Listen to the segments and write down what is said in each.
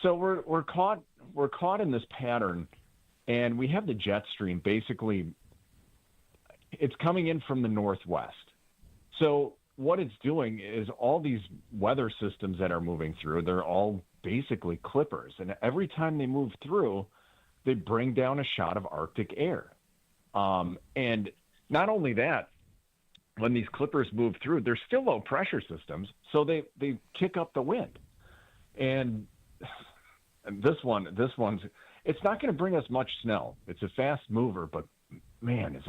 So we're caught in this pattern, and we have the jet stream basically. It's coming in from the northwest. So what it's doing is all these weather systems that are moving through, they're all basically clippers, and every time they move through, they bring down a shot of Arctic air. And not only that, when these clippers move through, they're still low pressure systems, so they kick up the wind. And this one's it's not going to bring us much snow. It's a fast mover, but man,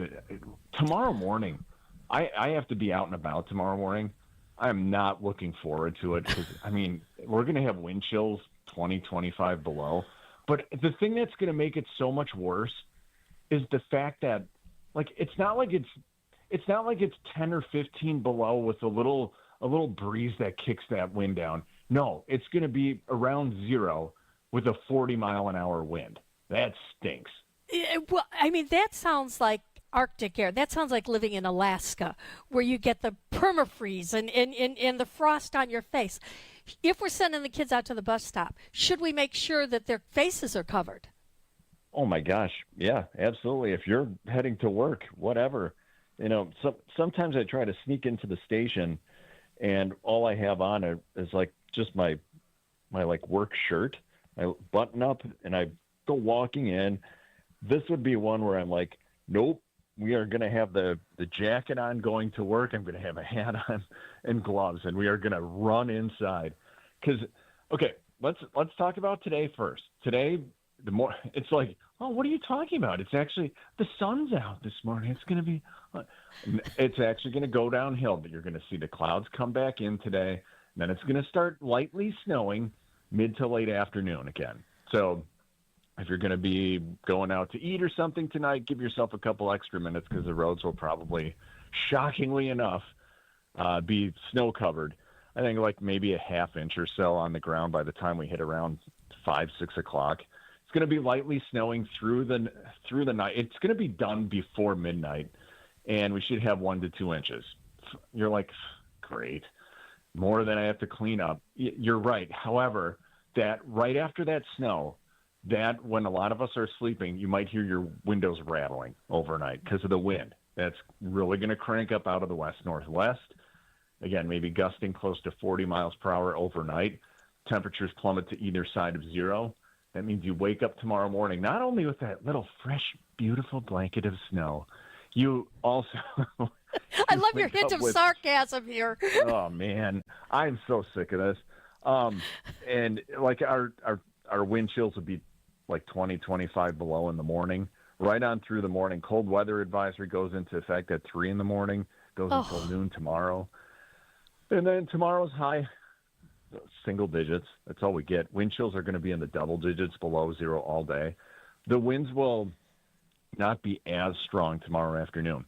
tomorrow morning? I have to be out and about tomorrow morning. I am not looking forward to it because, I mean, we're going to have wind chills 20, 25 below. But the thing that's going to make it so much worse is the fact that, like, it's not like it's 10 or 15 below with a little breeze that kicks that wind down. No, it's going to be around zero with a 40-mile-an-hour wind. That stinks. Well, I mean, that sounds like Arctic air. That sounds like living in Alaska, where you get the permafreeze and the frost on your face. If we're sending the kids out to the bus stop, should we make sure that their faces are covered? Oh, my gosh. Yeah, absolutely. If you're heading to work, whatever. Sometimes I try to sneak into the station, and all I have on is like just my like work shirt. I button up, and I go walking in. This would be one where I'm like, nope, we are going to have the jacket on going to work. I'm going to have a hat on and gloves, and we are going to run inside. Because, okay, let's talk about today first. Today, it's like, oh, what are you talking about? It's actually, the sun's out this morning. It's going to be, it's actually going to go downhill, but you're going to see the clouds come back in today, and then it's going to start lightly snowing mid to late afternoon again. So if you're going to be going out to eat or something tonight, give yourself a couple extra minutes because the roads will probably, shockingly enough, be snow covered. I think like maybe a half inch or so on the ground by the time we hit around 5, 6 o'clock. It's going to be lightly snowing through the night. It's going to be done before midnight, and we should have 1 to 2 inches. You're like, great, more than I have to clean up. You're right. However, that right after that snow, that when a lot of us are sleeping, you might hear your windows rattling overnight because of the wind. That's really going to crank up out of the west-northwest. Again, maybe gusting close to 40 miles per hour overnight. Temperatures plummet to either side of zero. That means you wake up tomorrow morning, not only with that little fresh, beautiful blanket of snow, you also... I love your hint of sarcasm here. Oh, man. I'm so sick of this. And like our wind chills would be like 20, 25 below in the morning, right on through the morning. Cold weather advisory goes into effect at 3 in the morning, goes until noon tomorrow. And then tomorrow's high, single digits. That's all we get. Wind chills are going to be in the double digits below zero all day. The winds will not be as strong tomorrow afternoon.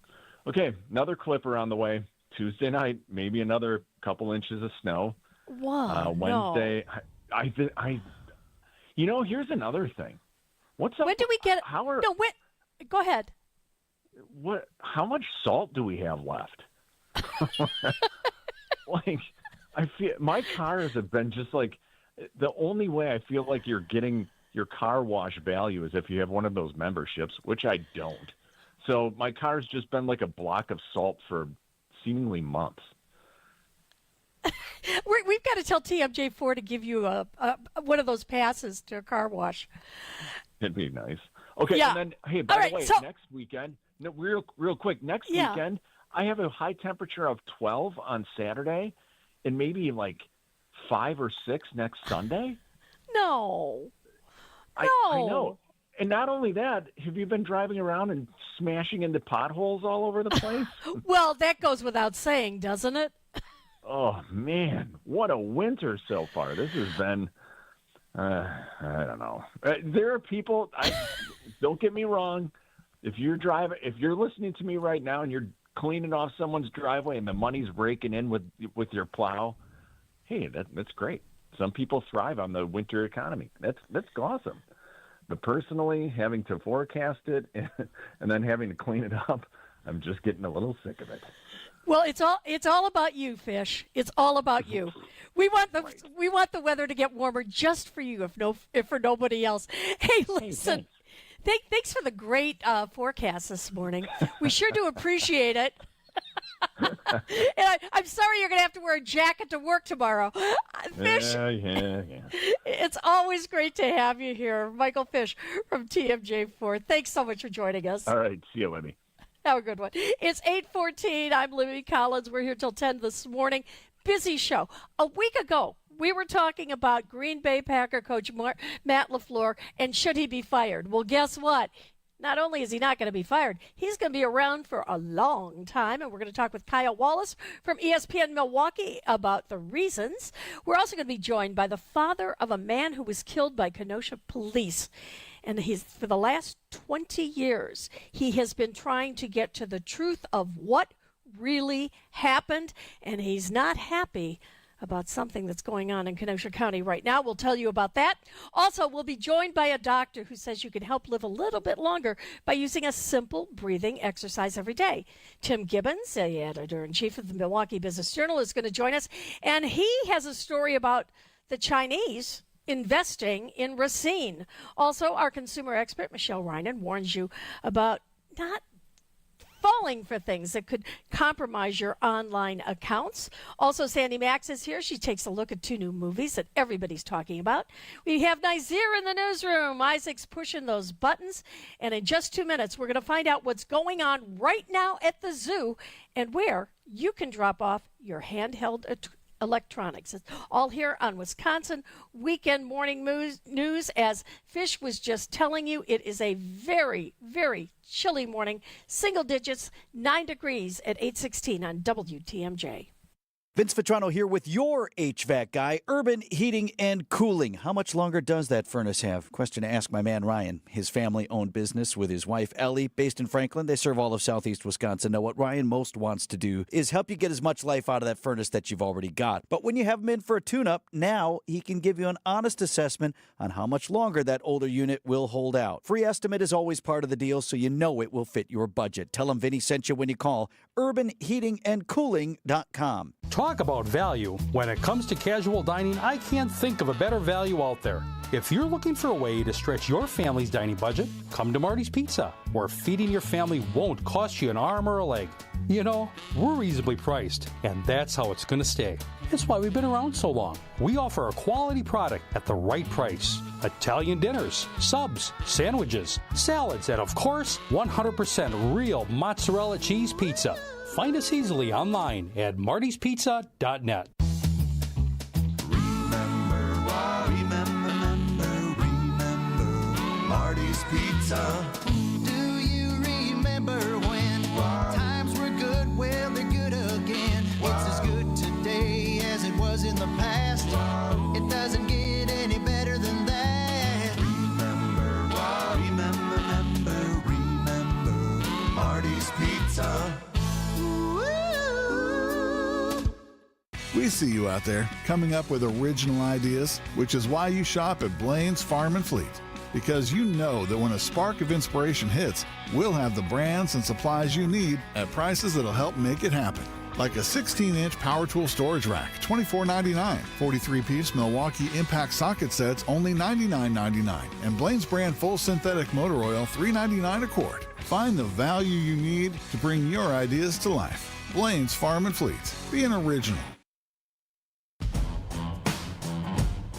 Okay, another clipper on the way. Tuesday night, maybe another couple inches of snow. Wow. Wednesday, no. Here's another thing. What's up? When do we get? Go ahead. How much salt do we have left? Like, I feel my cars have been just like the only way I feel like you're getting your car wash value is if you have one of those memberships, which I don't. So my car's just been like a block of salt for seemingly months. We've got to tell TMJ4 to give you one of those passes to a car wash. It'd be nice. Okay, yeah. And then, hey, by the way, next weekend, real quick, weekend, I have a high temperature of 12 on Saturday and maybe like 5 or 6 next Sunday. No. I know. And not only that, have you been driving around and smashing into potholes all over the place? Well, that goes without saying, doesn't it? Oh, man, what a winter so far. This has been, I don't know. There are people, don't get me wrong, if you're listening to me right now and you're cleaning off someone's driveway and the money's raking in with your plow, hey, that's great. Some people thrive on the winter economy. That's awesome. But personally, having to forecast it and then having to clean it up, I'm just getting a little sick of it. Well, it's all about you, Fish. It's all about you. We want the weather to get warmer just for you, if for nobody else. Hey, listen. Thanks for the great forecast this morning. We sure do appreciate it. And I'm sorry you're going to have to wear a jacket to work tomorrow. Fish, Yeah. it's always great to have you here. Michael Fish from TMJ4. Thanks so much for joining us. All right. See you, Libby. Have a good one. It's 8:14. I'm Libby Collins. We're here till 10 this morning. Busy show. A week ago, we were talking about Green Bay Packer coach Matt LaFleur and should he be fired. Well, guess what? Not only is he not going to be fired, he's going to be around for a long time. And we're going to talk with Kyle Wallace from ESPN Milwaukee about the reasons. We're also going to be joined by the father of a man who was killed by Kenosha police. And for the last 20 years, he has been trying to get to the truth of what really happened. And he's not happy about something that's going on in Kenosha County right now. We'll tell you about that. Also, we'll be joined by a doctor who says you can help live a little bit longer by using a simple breathing exercise every day. Tim Gibbons, the editor-in-chief of the Milwaukee Business Journal, is going to join us, and he has a story about the Chinese investing in Racine. Also, our consumer expert, Michelle Reinen, warns you about not falling for things that could compromise your online accounts. Also, Sandy Max is here. She takes a look at 2 new movies that everybody's talking about. We have Nazir in the newsroom. Isaac's pushing those buttons. And in just 2 minutes, we're going to find out what's going on right now at the zoo and where you can drop off your handheld electronics. It's all here on Wisconsin Weekend Morning News. As Fish was just telling you, it is a very, very chilly morning. Single digits, 9 degrees at 8:16 on WTMJ. Vince Vitrano here with your HVAC guy, Urban Heating and Cooling. How much longer does that furnace have? Question to ask my man Ryan. His family-owned business with his wife Ellie, based in Franklin. They serve all of southeast Wisconsin. Now, what Ryan most wants to do is help you get as much life out of that furnace that you've already got. But when you have him in for a tune-up, now he can give you an honest assessment on how much longer that older unit will hold out. Free estimate is always part of the deal, so you know it will fit your budget. Tell him Vinny sent you when you call urbanheatingandcooling.com. Talk about value. When it comes to casual dining, I can't think of a better value out there. If you're looking for a way to stretch your family's dining budget, come to Marty's Pizza, where feeding your family won't cost you an arm or a leg. You know, we're reasonably priced, and that's how it's going to stay. That's why we've been around so long. We offer a quality product at the right price. Italian dinners, subs, sandwiches, salads, and of course, 100% real mozzarella cheese pizza. Find us easily online at martyspizza.net. Remember Marty's Pizza. Do you remember when times were good? Well, they're good again. It's as good today as it was in the past. It doesn't get any better than that. Remember Marty's Pizza. We see you out there coming up with original ideas, which is why you shop at Blaine's Farm and Fleet. Because you know that when a spark of inspiration hits, we'll have the brands and supplies you need at prices that'll help make it happen. Like a 16-inch power tool storage rack, $24.99. 43-piece Milwaukee Impact socket sets, only $99.99. And Blaine's brand full synthetic motor oil, $3.99 a quart. Find the value you need to bring your ideas to life. Blaine's Farm and Fleet. Be an original.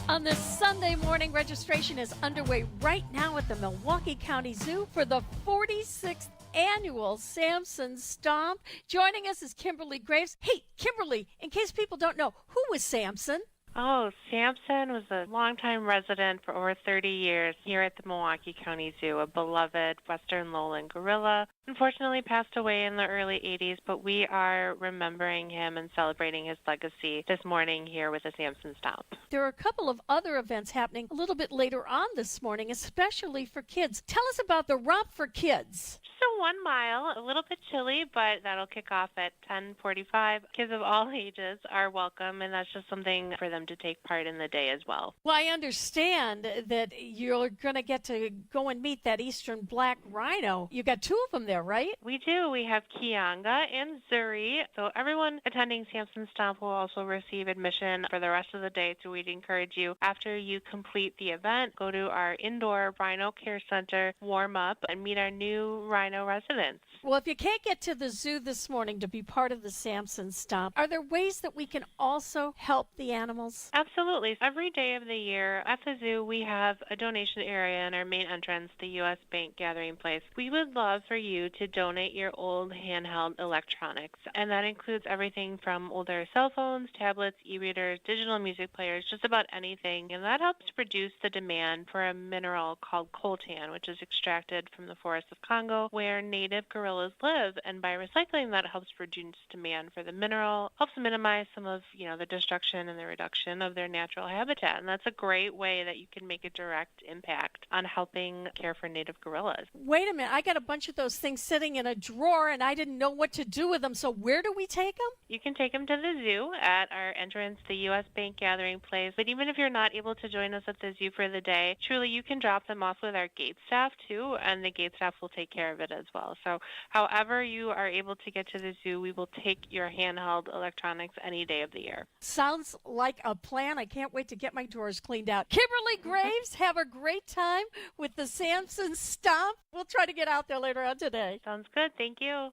On this Sunday morning, registration is underway right now at the Milwaukee County Zoo for the 46th annual Samson Stomp. Joining us is Kimberly Graves. Hey, Kimberly, in case people don't know, who was Samson? Oh, Samson was a longtime resident for over 30 years here at the Milwaukee County Zoo, a beloved western lowland gorilla. Unfortunately passed away in the early 80s, but we are remembering him and celebrating his legacy this morning here with the Samson Stomp. There are a couple of other events happening a little bit later on this morning, especially for kids. Tell us about the Romp for Kids. So 1 mile, a little bit chilly, but that'll kick off at 10:45. Kids of all ages are welcome, and that's just something for them to take part in the day as well. Well, I understand that you're going to get to go and meet that eastern black rhino. You got 2 of them there, right? We do. We have Kianga and Zuri. So everyone attending Samson Stomp will also receive admission for the rest of the day. So we'd encourage you, after you complete the event, go to our indoor Rhino Care Center, warm up, and meet our new rhino residents. Well, if you can't get to the zoo this morning to be part of the Samson Stomp, are there ways that we can also help the animals? Absolutely. Every day of the year at the zoo, we have a donation area in our main entrance, the U.S. Bank Gathering Place. We would love for you to donate your old handheld electronics, and that includes everything from older cell phones, tablets, e-readers, digital music players, just about anything, and that helps reduce the demand for a mineral called coltan, which is extracted from the forests of Congo, where native gorillas live, and by recycling that helps reduce demand for the mineral, helps minimize some of the destruction and the reduction of their natural habitat, and that's a great way that you can make a direct impact on helping care for native gorillas. Wait a minute, I got a bunch of those things sitting in a drawer and I didn't know what to do with them, so where do we take them? You can take them to the zoo at our entrance, the U.S. Bank Gathering Place, but even if you're not able to join us at the zoo for the day, truly you can drop them off with our gate staff too, and the gate staff will take care of it as well. So however you are able to get to the zoo, we will take your handheld electronics any day of the year. Sounds like a plan. I can't wait to get my drawers cleaned out. Kimberly Graves, have a great time with the Samson Stomp. We'll try to get out there later on today. Sounds good. Thank you.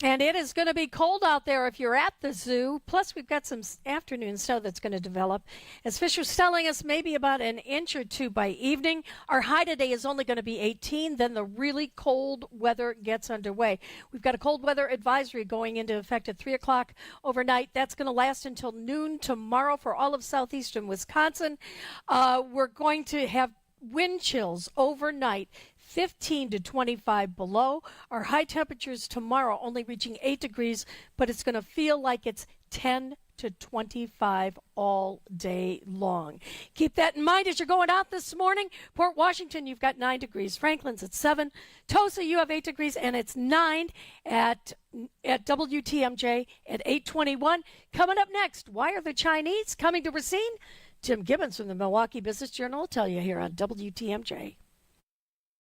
And it is going to be cold out there if you're at the zoo. Plus, we've got some afternoon snow that's going to develop. As Fisher's telling us, maybe about an inch or 2 by evening. Our high today is only going to be 18. Then the really cold weather gets underway. We've got a cold weather advisory going into effect at 3 o'clock overnight. That's going to last until noon tomorrow for all of southeastern Wisconsin. We're going to have wind chills overnight, 15 to 25 below. Our high temperatures tomorrow only reaching 8 degrees, but it's going to feel like it's 10 to 25 all day long. Keep that in mind as you're going out this morning. Port Washington, you've got 9 degrees. Franklin's at 7. Tulsa, you have 8 degrees, and it's 9 at WTMJ at 8:21. Coming up next, why are the Chinese coming to Racine? Tim Gibbons from the Milwaukee Business Journal will tell you here on WTMJ.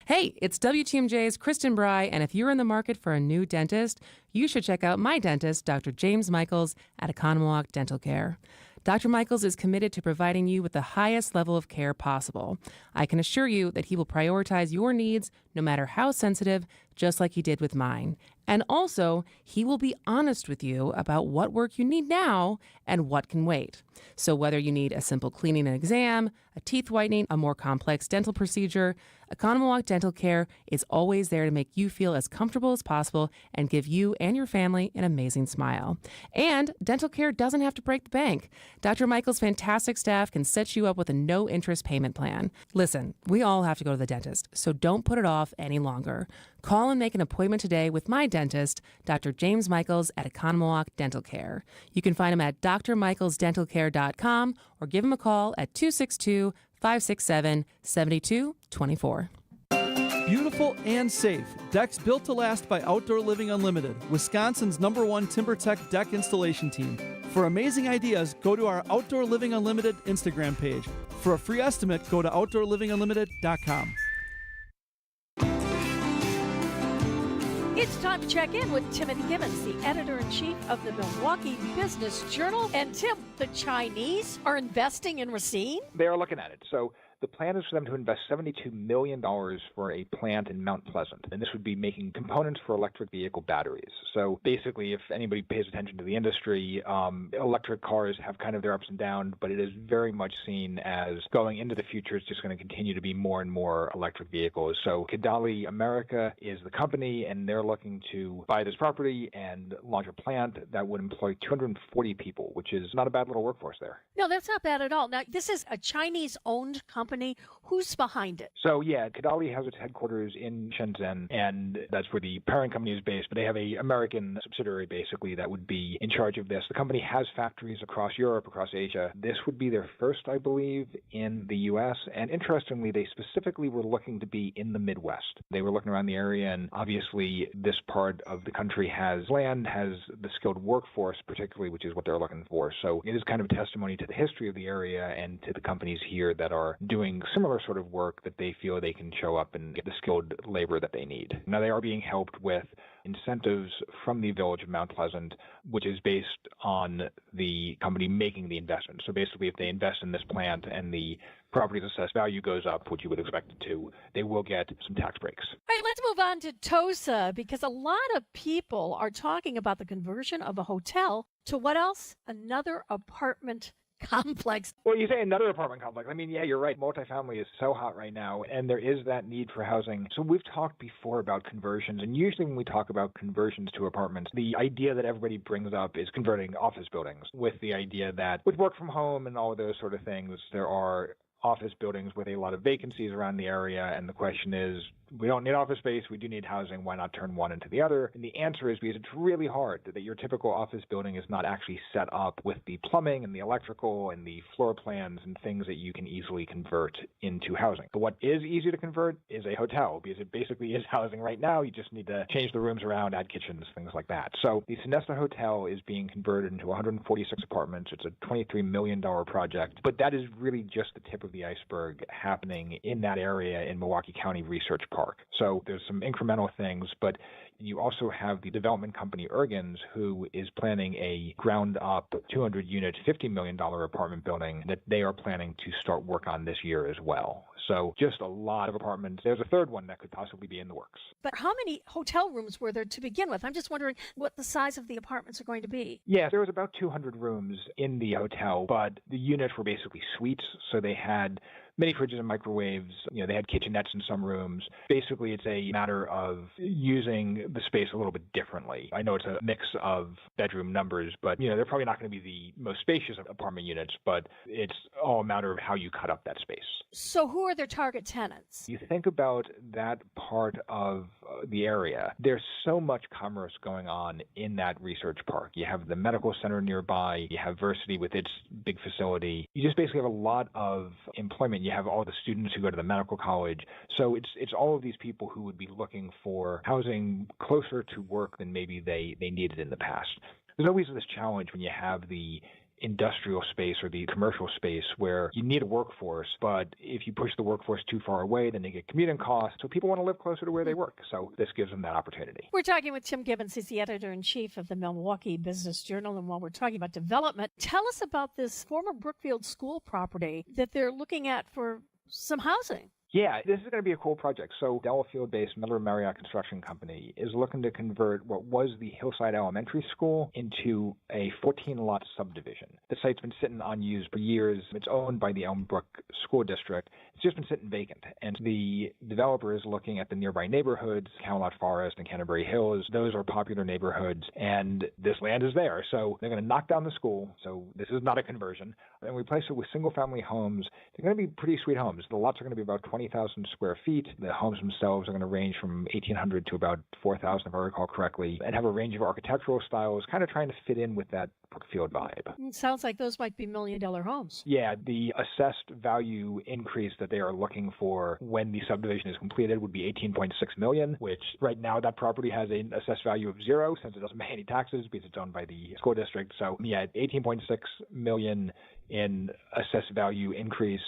Hey, it's WTMJ's Kristen Bry, and if you're in the market for a new dentist, you should check out my dentist, Dr. James Michaels at Economwalk Dental Care. Dr. Michaels is committed to providing you with the highest level of care possible. I can assure you that he will prioritize your needs, no matter how sensitive, just like he did with mine. And also, he will be honest with you about what work you need now and what can wait. So whether you need a simple cleaning and exam, a teeth whitening, a more complex dental procedure, Economwalk Dental Care is always there to make you feel as comfortable as possible and give you and your family an amazing smile. And dental care doesn't have to break the bank. Dr. Michael's fantastic staff can set you up with a no-interest payment plan. Listen, we all have to go to the dentist, so don't put it off any longer. Call and make an appointment today with my dentist, Dr. James Michaels at Economwalk Dental Care. You can find him at drmichaelsdentalcare.com or give him a call at 262-567-7224. Beautiful and safe. Decks built to last by Outdoor Living Unlimited, Wisconsin's #1 TimberTech deck installation team. For amazing ideas, go to our Outdoor Living Unlimited Instagram page. For a free estimate, go to outdoorlivingunlimited.com. It's time to check in with Timothy Gibbons, the editor-in-chief of the Milwaukee Business Journal. And Tim, the Chinese are investing in Racine? They are looking at it. So the plan is for them to invest $72 million for a plant in Mount Pleasant, and this would be making components for electric vehicle batteries. So basically, if anybody pays attention to the industry, electric cars have kind of their ups and downs, but it is very much seen as going into the future, it's just going to continue to be more and more electric vehicles. So Kadali America is the company, and they're looking to buy this property and launch a plant that would employ 240 people, which is not a bad little workforce there. No, that's not bad at all. Now, this is a Chinese-owned company. company? Who's behind it? So yeah, Kadali has its headquarters in Shenzhen, and that's where the parent company is based, but they have an American subsidiary basically that would be in charge of this. The company has factories across Europe, across Asia. This would be their first, I believe, in the U.S., and interestingly, they specifically were looking to be in the Midwest. They were looking around the area, and obviously this part of the country has land, has the skilled workforce particularly, which is what they're looking for. So it is kind of a testimony to the history of the area and to the companies here that are doing similar sort of work that they feel they can show up and get the skilled labor that they need. Now, they are being helped with incentives from the village of Mount Pleasant, which is based on the company making the investment. So basically, if they invest in this plant and the property's assessed value goes up, which you would expect it to, they will get some tax breaks. All right, let's move on to Tosa, because a lot of people are talking about the conversion of a hotel to what else? Another apartment complex. Well, you say another apartment complex. I mean, yeah, you're right. Multifamily is so hot right now, and there is that need for housing. So we've talked before about conversions, and usually when we talk about conversions to apartments, the idea that everybody brings up is converting office buildings, with the idea that with work from home and all of those sort of things, there are office buildings with a lot of vacancies around the area, and the question is, we don't need office space, we do need housing, why not turn one into the other? And the answer is because it's really hard that your typical office building is not actually set up with the plumbing and the electrical and the floor plans and things that you can easily convert into housing. But what is easy to convert is a hotel, because it basically is housing right now. You just need to change the rooms around, add kitchens, things like that. So the Sonesta Hotel is being converted into 146 apartments. It's a $23 million project, but that is really just the tip of the iceberg happening in that area in Milwaukee County Research Park. So there's some incremental things, but you also have the development company Ergens, who is planning a ground-up 200-unit, $50 million apartment building that they are planning to start work on this year as well. So just a lot of apartments. There's a third one that could possibly be in the works. But how many hotel rooms were there to begin with? I'm just wondering what the size of the apartments are going to be. Yeah, there was about 200 rooms in the hotel, but the units were basically suites, so they had mini fridges and microwaves. You know, they had kitchenettes in some rooms. Basically, it's a matter of using the space a little bit differently. I know it's a mix of bedroom numbers, but, you know, they're probably not going to be the most spacious of apartment units, but it's all a matter of how you cut up that space. So who are their target tenants? You think about that part of the area. There's so much commerce going on in that research park. You have the medical center nearby. You have Versity with its big facility. You just basically have a lot of employment. You have all the students who go to the medical college. So it's all of these people who would be looking for housing closer to work than maybe they needed in the past. There's always this challenge when you have the industrial space or the commercial space where you need a workforce, but if you push the workforce too far away, then they get commuting costs. So people want to live closer to where they work. So this gives them that opportunity. We're talking with Tim Gibbons. He's the editor-in-chief of the Milwaukee Business Journal. And while we're talking about development, tell us about this former Brookfield School property that they're looking at for some housing. Yeah, this is going to be a cool project. So Delafield-based Miller Marriott Construction Company is looking to convert what was the Hillside Elementary School into a 14-lot subdivision. The site's been sitting unused for years. It's owned by the Elmbrook School District. It's just been sitting vacant. And the developer is looking at the nearby neighborhoods, Camelot Forest and Canterbury Hills. Those are popular neighborhoods, and this land is there. So they're going to knock down the school. So this is not a conversion. And replace it with single-family homes. They're going to be pretty sweet homes. The lots are going to be about 20,000 square feet. The homes themselves are going to range from 1,800 to about 4,000, if I recall correctly, and have a range of architectural styles, kind of trying to fit in with that Brookfield vibe. It sounds like those might be million-dollar homes. Yeah, the assessed value increase that they are looking for when the subdivision is completed would be $18.6 million, which right now that property has an assessed value of zero since it doesn't pay any taxes because it's owned by the school district. So yeah, $18.6 million in assessed value increase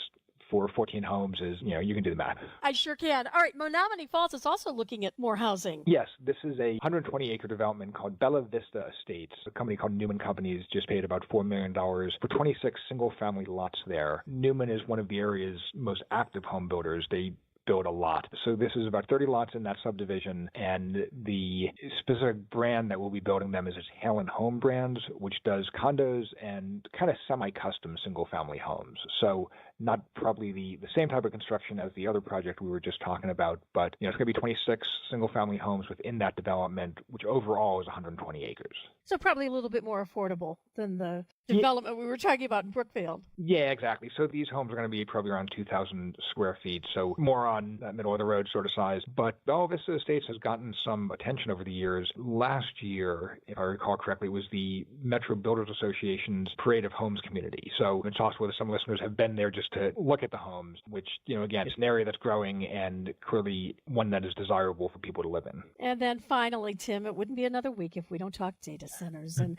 for 14 homes is, you know, you can do the math. I sure can. All right, Menominee Falls is also looking at more housing. Yes, this is a 120-acre development called Bella Vista Estates. A company called Newman Companies just paid about $4 million for 26 single-family lots there. Newman is one of the area's most active home builders. They build a lot. So this is about 30 lots in that subdivision, and the specific brand that we'll be building them is its Halen Home Brands, which does condos and kind of semi-custom single-family homes. So not probably the same type of construction as the other project we were just talking about, but you know, it's going to be 26 single-family homes within that development, which overall is 120 acres. So probably a little bit more affordable than the development we were talking about in Brookfield. Yeah, exactly. So these homes are going to be probably around 2,000 square feet, so more on that middle of the road sort of size. But Bella Vista Estates has gotten some attention over the years. Last year, if I recall correctly, was the Metro Builders Association's Parade of Homes community. So it's possible that some listeners have been there just to look at the homes, which, again, it's an area that's growing and clearly one that is desirable for people to live in. And then finally, Tim, it wouldn't be another week if we don't talk data centers. And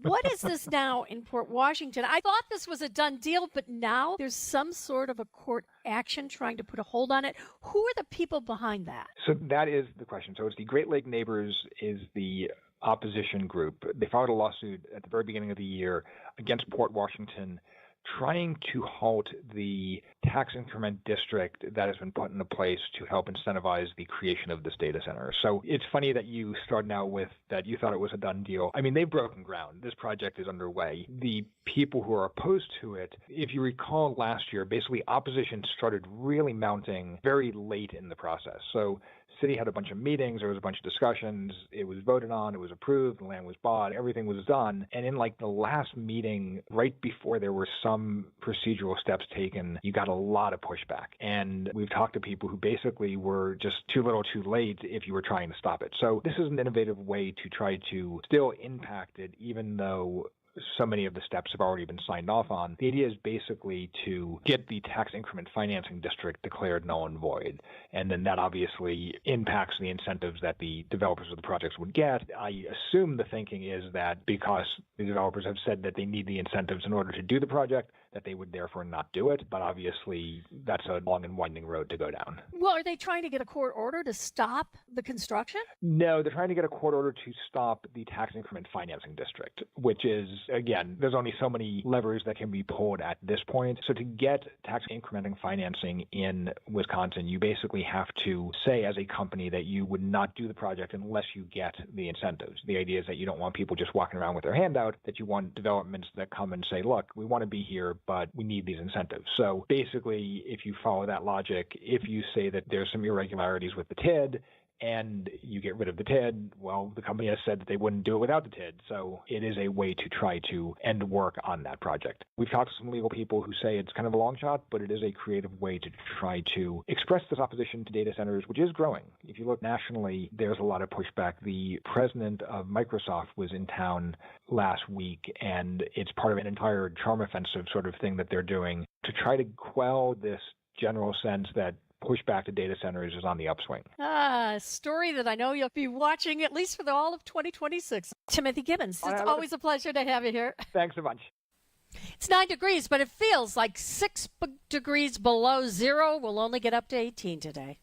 what is this now in Port Washington? I thought this was a done deal, but now there's some sort of a court action trying to put a hold on it. Who are the people behind that? So that is the question. So it's the Great Lake Neighbors is the opposition group. They filed a lawsuit at the very beginning of the year against Port Washington, trying to halt the tax increment district that has been put into place to help incentivize the creation of this data center. So it's funny that you started out with that you thought it was a done deal. I mean, they've broken ground. This project is underway. The people who are opposed to it, if you recall last year, basically opposition started really mounting very late in the process. So city had a bunch of meetings, there was a bunch of discussions, it was voted on, it was approved, the land was bought, everything was done. And in the last meeting, right before there were some procedural steps taken, you got a lot of pushback. And we've talked to people who basically were just too little too late if you were trying to stop it. So this is an innovative way to try to still impact it, even though so many of the steps have already been signed off on. The idea is basically to get the tax increment financing district declared null and void. And then that obviously impacts the incentives that the developers of the projects would get. I assume the thinking is that because the developers have said that they need the incentives in order to do the project, that they would therefore not do it. But obviously, that's a long and winding road to go down. Well, are they trying to get a court order to stop the construction? No, they're trying to get a court order to stop the tax increment financing district, which is, again, there's only so many levers that can be pulled at this point. So to get tax incrementing financing in Wisconsin, you basically have to say as a company that you would not do the project unless you get the incentives. The idea is that you don't want people just walking around with their hand out, that you want developments that come and say, look, we want to be here, but we need these incentives. So basically, if you follow that logic, if you say that there's some irregularities with the TID, and you get rid of the TID, well, the company has said that they wouldn't do it without the TID. So it is a way to try to end work on that project. We've talked to some legal people who say it's kind of a long shot, but it is a creative way to try to express this opposition to data centers, which is growing. If you look nationally, there's a lot of pushback. The president of Microsoft was in town last week, and it's part of an entire charm offensive sort of thing that they're doing to try to quell this general sense that pushback to data centers is on the upswing. A story that I know you'll be watching at least for all of 2026. Timothy Gibbons, it's always a pleasure to have you here. Thanks so much. It's 9 degrees, but it feels like 6 degrees below zero. We'll only get up to 18 today.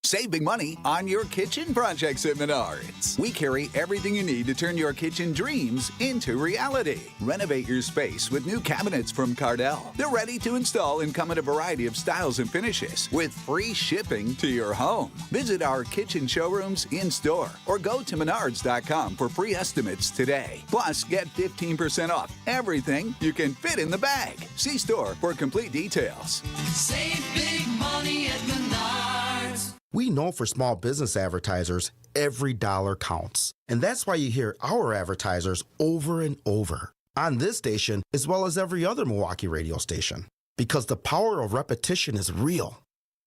Save big money on your kitchen projects at Menards. We carry everything you need to turn your kitchen dreams into reality. Renovate your space with new cabinets from Cardell. They're ready to install and come in a variety of styles and finishes with free shipping to your home. Visit our kitchen showrooms in-store or go to Menards.com for free estimates today. Plus, get 15% off everything you can fit in the bag. See store for complete details. Save big money at Menards. We know for small business advertisers, every dollar counts. And that's why you hear our advertisers over and over on this station as well as every other Milwaukee radio station. Because the power of repetition is real.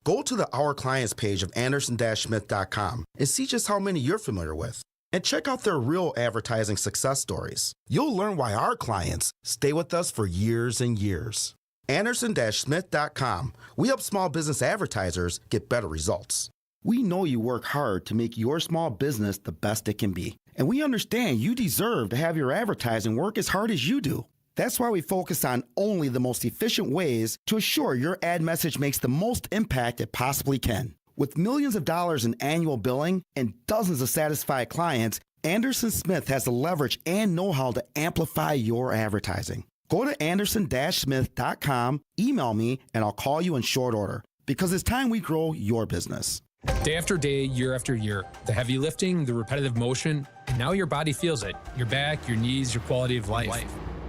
Go to the Our Clients page of Anderson-Smith.com and see just how many you're familiar with. And check out their real advertising success stories. You'll learn why our clients stay with us for years and years. Anderson-Smith.com. We help small business advertisers get better results. We know you work hard to make your small business the best it can be. And we understand you deserve to have your advertising work as hard as you do. That's why we focus on only the most efficient ways to assure your ad message makes the most impact it possibly can. With millions of dollars in annual billing and dozens of satisfied clients, Anderson Smith has the leverage and know-how to amplify your advertising. Go to Anderson-Smith.com, email me, and I'll call you in short order because it's time we grow your business. Day after day, year after year, the heavy lifting, the repetitive motion, and now your body feels it. Your back, your knees, your quality of life.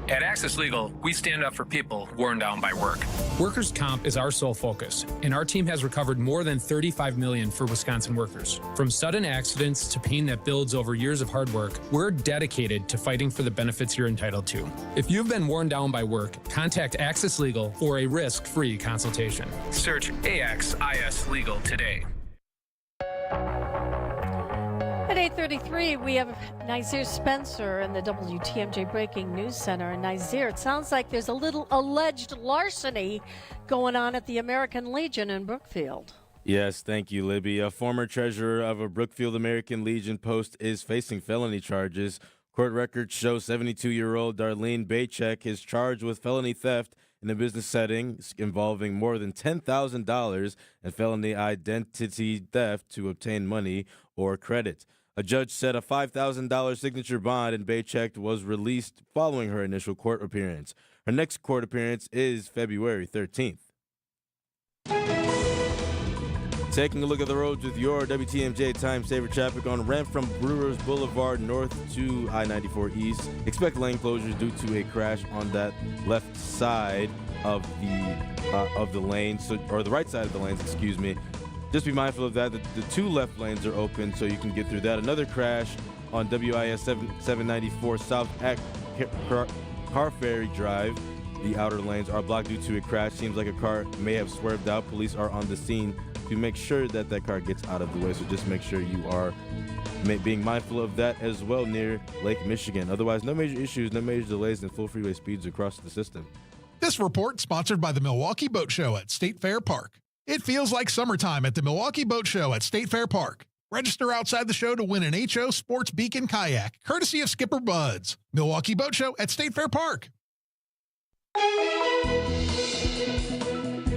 At Access Legal, we stand up for people worn down by work. Workers' comp is our sole focus, and our team has recovered more than $35 million for Wisconsin workers. From sudden accidents to pain that builds over years of hard work, we're dedicated to fighting for the benefits you're entitled to. If you've been worn down by work, contact Access Legal for a risk-free consultation. Search AXIS Legal today. At 8:33, we have Nazir Spencer in the WTMJ Breaking News Center. And Nazir, it sounds like there's a little alleged larceny going on at the American Legion in Brookfield. Yes, thank you, Libby. A former treasurer of a Brookfield American Legion post is facing felony charges. Court records show 72-year-old Darlene Baychek is charged with felony theft in a business setting involving more than $10,000 and felony identity theft to obtain money or credit. A judge set a $5,000 signature bond, and Baychek was released following her initial court appearance. Her next court appearance is February 13th. Taking a look at the roads with your WTMJ time saver traffic on ramp from Brewers Boulevard north to I-94 east. Expect lane closures due to a crash on that left side of the lanes, or the right side of the lanes, excuse me. Just be mindful of that. The two left lanes are open, so you can get through that. Another crash on WIS 794 south at Car Ferry Drive. The outer lanes are blocked due to a crash. Seems like a car may have swerved out. Police are on the scene to make sure that car gets out of the way. So just make sure you are being mindful of that as well near Lake Michigan. Otherwise, no major issues, no major delays, and full freeway speeds across the system. This report sponsored by the Milwaukee Boat Show at State Fair Park. It feels like summertime at the Milwaukee Boat Show at State Fair Park. Register outside the show to win an HO Sports Beacon kayak, courtesy of Skipper Buds. Milwaukee Boat Show at State Fair Park.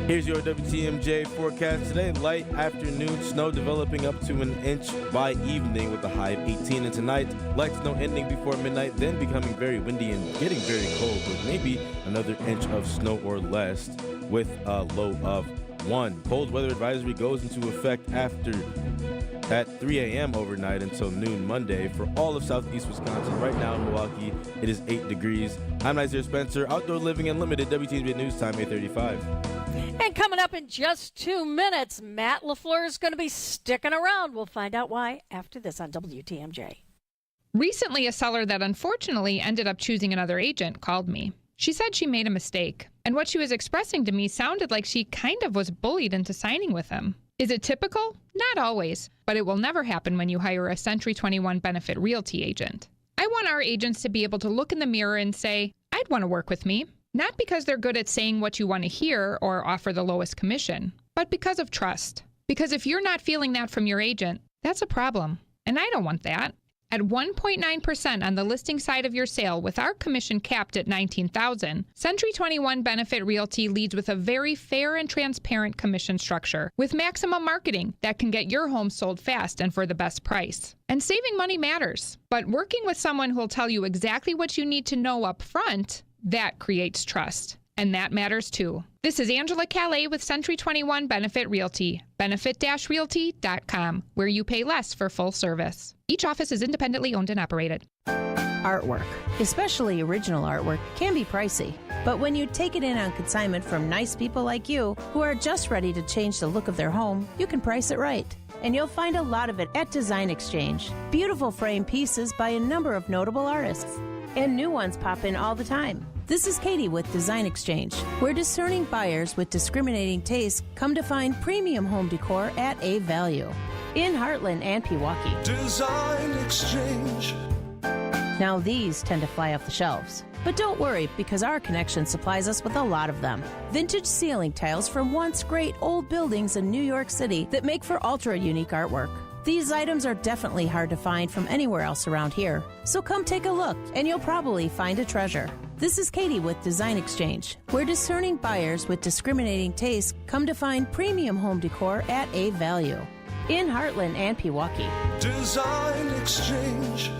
Here's your WTMJ forecast today. Light afternoon snow developing up to an inch by evening with a high of 18. And tonight, light snow ending before midnight, then becoming very windy and getting very cold with maybe another inch of snow or less with a low of 1. Cold weather advisory goes into effect at 3 a.m. overnight until noon Monday for all of southeast Wisconsin. Right now in Milwaukee, it is 8 degrees. I'm Nazir Spencer, Outdoor Living Unlimited, WTMJ News Time, 8:35. And coming up in just 2 minutes, Matt LaFleur is going to be sticking around. We'll find out why after this on WTMJ. Recently, a seller that unfortunately ended up choosing another agent called me. She said she made a mistake, and what she was expressing to me sounded like she kind of was bullied into signing with him. Is it typical? Not always, but it will never happen when you hire a Century 21 Benefit Realty agent. I want our agents to be able to look in the mirror and say, I'd want to work with me. Not because they're good at saying what you want to hear or offer the lowest commission, but because of trust. Because if you're not feeling that from your agent, that's a problem, and I don't want that. At 1.9% on the listing side of your sale with our commission capped at $19,000, Century 21 Benefit Realty leads with a very fair and transparent commission structure with maximum marketing that can get your home sold fast and for the best price. And saving money matters, but working with someone who will tell you exactly what you need to know up front, that creates trust. And that matters too. This is Angela Calais with Century 21 Benefit Realty, benefit-realty.com, where you pay less for full service. Each office is independently owned and operated. Artwork, especially original artwork, can be pricey. But when you take it in on consignment from nice people like you who are just ready to change the look of their home, you can price it right. And you'll find a lot of it at Design Exchange. Beautiful frame pieces by a number of notable artists. And new ones pop in all the time. This is Katie with Design Exchange, where discerning buyers with discriminating tastes come to find premium home decor at a value. In Heartland and Pewaukee. Design Exchange. Now these tend to fly off the shelves. But don't worry, because our connection supplies us with a lot of them. Vintage ceiling tiles from once great old buildings in New York City that make for ultra-unique artwork. These items are definitely hard to find from anywhere else around here. So come take a look, and you'll probably find a treasure. This is Katie with Design Exchange, where discerning buyers with discriminating tastes come to find premium home decor at a value. In Heartland and Pewaukee. Design Exchange.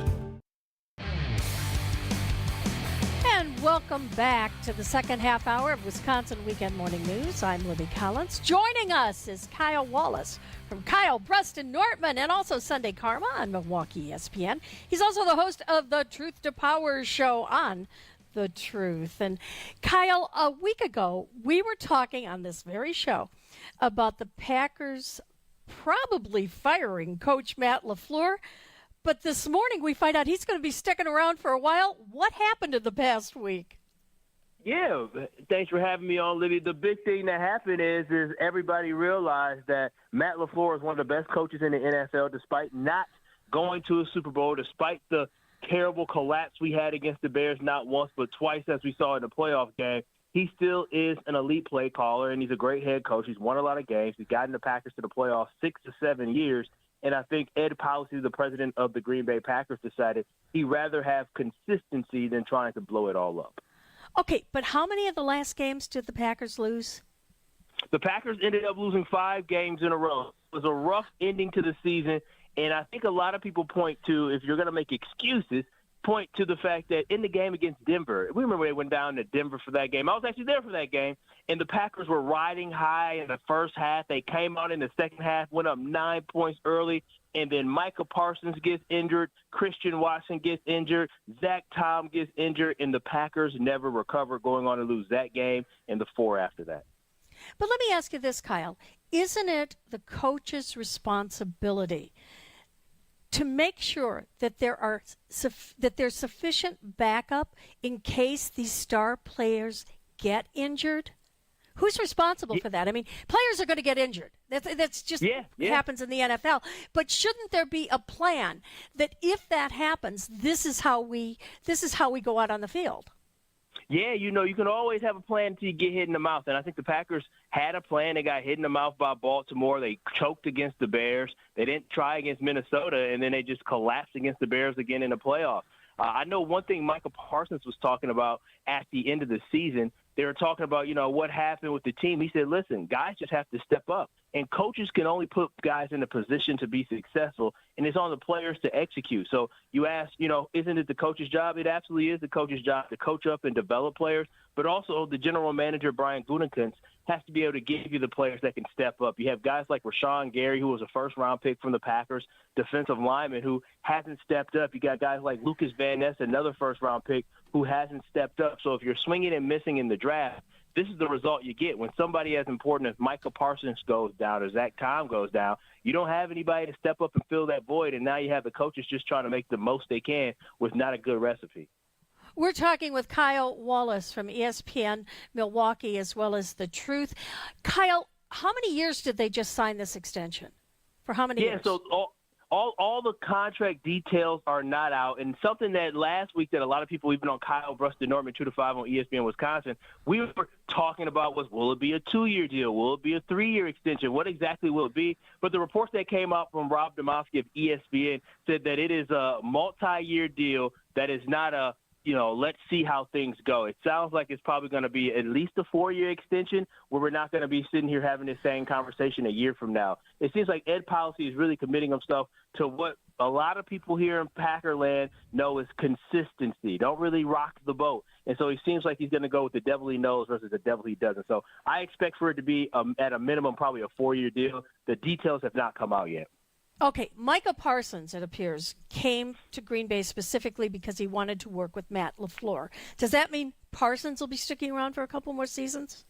And welcome back to the second half hour of Wisconsin Weekend Morning News. I'm Libby Collins. Joining us is Kyle Wallace from Kyle, Preston, Nortman, and also Sunday Karma on Milwaukee ESPN. He's also the host of the Truth to Power show on the truth. And Kyle, a week ago, we were talking on this very show about the Packers probably firing Coach Matt LaFleur. But this morning we find out he's going to be sticking around for a while. What happened in the past week? Yeah, thanks for having me on, Libby. The big thing that happened is everybody realized that Matt LaFleur is one of the best coaches in the NFL, despite not going to a Super Bowl, despite the terrible collapse we had against the Bears not once but twice, as we saw in the playoff game. He still is an elite play caller, and he's a great head coach. He's won a lot of games. He's gotten the Packers to the playoffs 6 to 7 years. And I think Ed Policy, the president of the Green Bay Packers, decided he'd rather have consistency than trying to blow it all up. Okay, but how many of the last games did the Packers lose? The Packers ended up losing 5 games in a row. It was a rough ending to the season, and I think a lot of people point to, if you're going to make excuses, point to the fact that in the game against Denver, we remember they went down to Denver for that game. I was actually there for that game, and the Packers were riding high in the first half. They came out in the second half, went up 9 points early, and then Micah Parsons gets injured, Christian Watson gets injured, Zach Tom gets injured, and the Packers never recover, going on to lose that game and the 4 after that. But let me ask you this, Kyle. Isn't it the coach's responsibility to make sure that there's sufficient backup in case these star players get injured? Who's responsible for that? I mean, players are going to get injured. That's just happens in the NFL. But shouldn't there be a plan that if that happens, this is how we go out on the field? Yeah, you can always have a plan until you get hit in the mouth. And I think the Packers had a plan. They got hit in the mouth by Baltimore. They choked against the Bears. They didn't try against Minnesota, and then they just collapsed against the Bears again in the playoffs. I know one thing Micah Parsons was talking about at the end of the season. They were talking about, what happened with the team. He said, listen, guys just have to step up. And coaches can only put guys in a position to be successful, and it's on the players to execute. So you ask, isn't it the coach's job? It absolutely is the coach's job to coach up and develop players, but also the general manager, Brian Gutekunst, has to be able to give you the players that can step up. You have guys like Rashawn Gary, who was a first-round pick from the Packers, defensive lineman who hasn't stepped up. You got guys like Lucas Van Ness, another first-round pick, who hasn't stepped up. So if you're swinging and missing in the draft, this is the result you get. When somebody as important as Micah Parsons goes down or Zach Tom goes down, you don't have anybody to step up and fill that void, and now you have the coaches just trying to make the most they can with not a good recipe. We're talking with Kyle Wallace from ESPN Milwaukee, as well as The Truth. Kyle, how many years did they just sign this extension? For how many years? Yeah, so all the contract details are not out. And something that last week that a lot of people, even on Kyle Bruston Norman 2 to 5 on ESPN Wisconsin, we were talking about was, will it be a 2-year deal? Will it be a 3-year extension? What exactly will it be? But the reports that came out from Rob Domofsky of ESPN said that it is a multi-year deal that is not a, let's see how things go. It sounds like it's probably going to be at least a 4-year extension where we're not going to be sitting here having this same conversation a year from now. It seems like Ed Policy is really committing himself to what a lot of people here in Packerland know is consistency. Don't really rock the boat. And so he seems like he's going to go with the devil he knows versus the devil he doesn't. So I expect for it to be, at a minimum, probably a 4-year deal. The details have not come out yet. Okay, Micah Parsons, it appears, came to Green Bay specifically because he wanted to work with Matt LaFleur. Does that mean Parsons will be sticking around for a couple more seasons?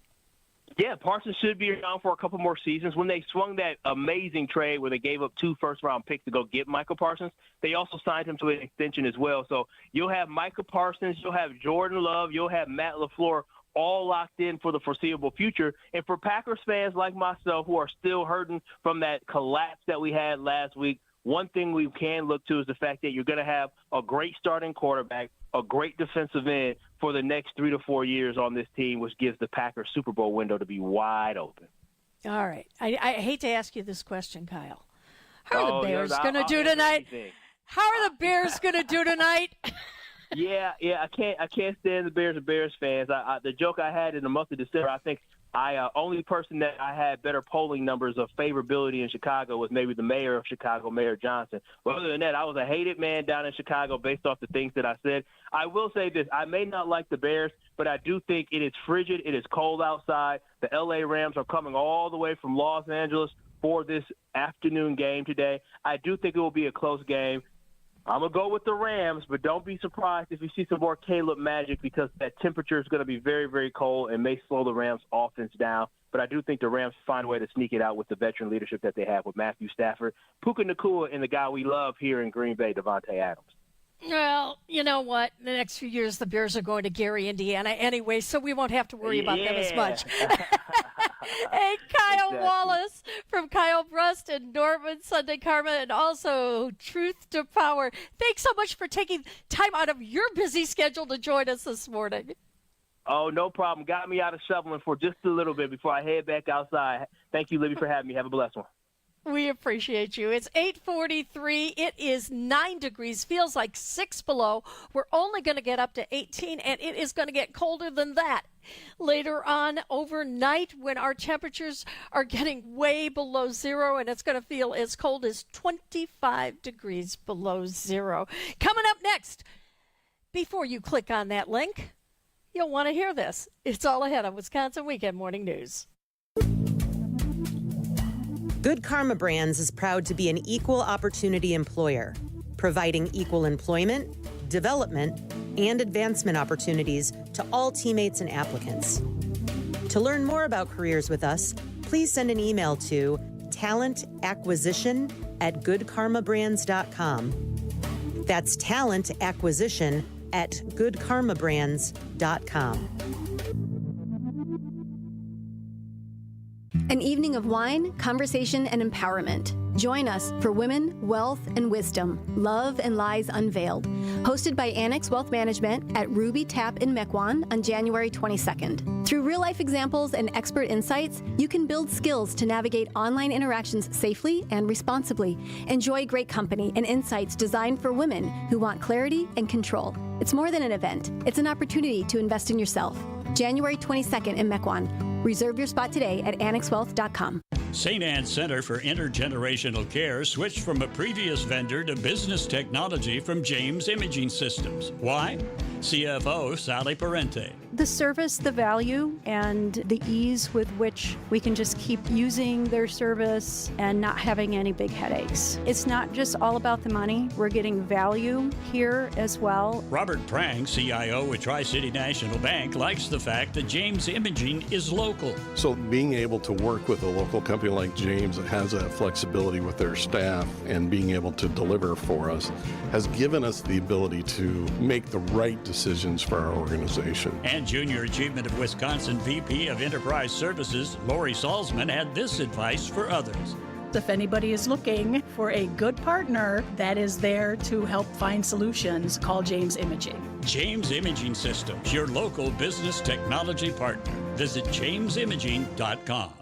Yeah, Parsons should be around for a couple more seasons. When they swung that amazing trade where they gave up 2 first-round picks to go get Michael Parsons, they also signed him to an extension as well. So you'll have Michael Parsons, you'll have Jordan Love, you'll have Matt LaFleur all locked in for the foreseeable future. And for Packers fans like myself who are still hurting from that collapse that we had last week, one thing we can look to is the fact that you're going to have a great starting quarterback, a great defensive end for the next 3 to 4 years on this team, which gives the Packers Super Bowl window to be wide open. All right. I hate to ask you this question, Kyle. How are the Bears going to do tonight? How are the Bears going to do tonight? Yeah, I can't stand the Bears and Bears fans. The joke I had in the month of December, I think only person that I had better polling numbers of favorability in Chicago was maybe the mayor of Chicago, Mayor Johnson. But other than that, I was a hated man down in Chicago based off the things that I said. I will say this. I may not like the Bears, but I do think it is frigid. It is cold outside. The L.A. Rams are coming all the way from Los Angeles for this afternoon game today. I do think it will be a close game. I'm going to go with the Rams, but don't be surprised if you see some more Caleb magic because that temperature is going to be very, very cold and may slow the Rams' offense down. But I do think the Rams find a way to sneak it out with the veteran leadership that they have with Matthew Stafford, Puka Nacua, and the guy we love here in Green Bay, Devontae Adams. Well, you know what? In the next few years, the Bears are going to Gary, Indiana anyway, so we won't have to worry about them as much. Hey, Kyle Wallace from Kyle Brust and Norman Sunday Karma, and also Truth to Power. Thanks so much for taking time out of your busy schedule to join us this morning. Oh, no problem. Got me out of shoveling for just a little bit before I head back outside. Thank you, Libby, for having me. Have a blessed one. We appreciate you. It's 8:43. It is 9 degrees. Feels like 6 below. We're only going to get up to 18, and it is going to get colder than that later on overnight when our temperatures are getting way below zero, and it's going to feel as cold as 25 degrees below zero. Coming up next, before you click on that link, you'll want to hear this. It's all ahead on Wisconsin Weekend Morning News. Good Karma Brands is proud to be an equal opportunity employer, providing equal employment, development, and advancement opportunities to all teammates and applicants. To learn more about careers with us, please send an email to talentacquisition@goodkarmabrands.com. That's talentacquisition@goodkarmabrands.com. An evening of wine, conversation, and empowerment. Join us for Women, Wealth, and Wisdom, Love and Lies Unveiled, hosted by Annex Wealth Management at Ruby Tap in Mequon on January 22nd. Through real-life examples and expert insights, you can build skills to navigate online interactions safely and responsibly. Enjoy great company and insights designed for women who want clarity and control. It's more than an event. It's an opportunity to invest in yourself. January 22nd in Mequon. Reserve your spot today at annexwealth.com. St. Anne's Center for Intergenerational Care switched from a previous vendor to business technology from James Imaging Systems. Why? CFO Sally Parente. The service, the value, and the ease with which we can just keep using their service and not having any big headaches. It's not just all about the money. We're getting value here as well. Robert Prang, CIO with Tri-City National Bank, likes the fact that James Imaging is local. So being able to work with a local company like James that has that flexibility with their staff and being able to deliver for us has given us the ability to make the right decisions for our organization. And Junior Achievement of Wisconsin VP of Enterprise Services, Lori Salzman, had this advice for others. If anybody is looking for a good partner that is there to help find solutions, call James Imaging. James Imaging Systems, your local business technology partner. Visit jamesimaging.com.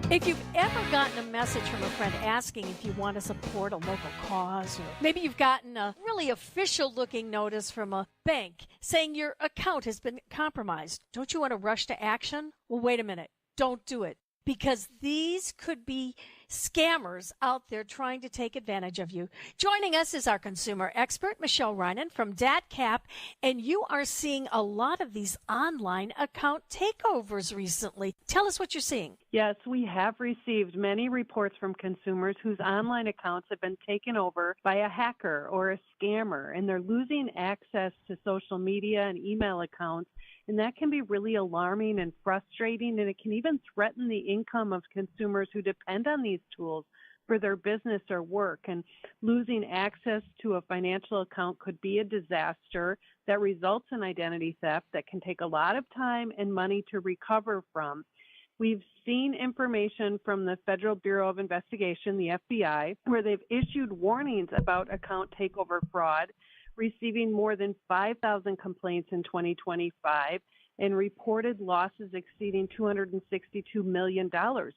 If you've ever gotten a message from a friend asking if you want to support a local cause, or maybe you've gotten a really official-looking notice from a bank saying your account has been compromised, don't you want to rush to action? Well, wait a minute. Don't do it, because these could be scammers out there trying to take advantage of you. Joining us is our consumer expert, Michelle Reinen from DATCap, and you are seeing a lot of these online account takeovers recently. Tell us what you're seeing. Yes, we have received many reports from consumers whose online accounts have been taken over by a hacker or a scammer, and they're losing access to social media and email accounts. And that can be really alarming and frustrating, and it can even threaten the income of consumers who depend on these tools for their business or work. And losing access to a financial account could be a disaster that results in identity theft that can take a lot of time and money to recover from. We've seen information from the Federal Bureau of Investigation, the FBI, where they've issued warnings about account takeover fraud, receiving more than 5,000 complaints in 2025 and reported losses exceeding $262 million.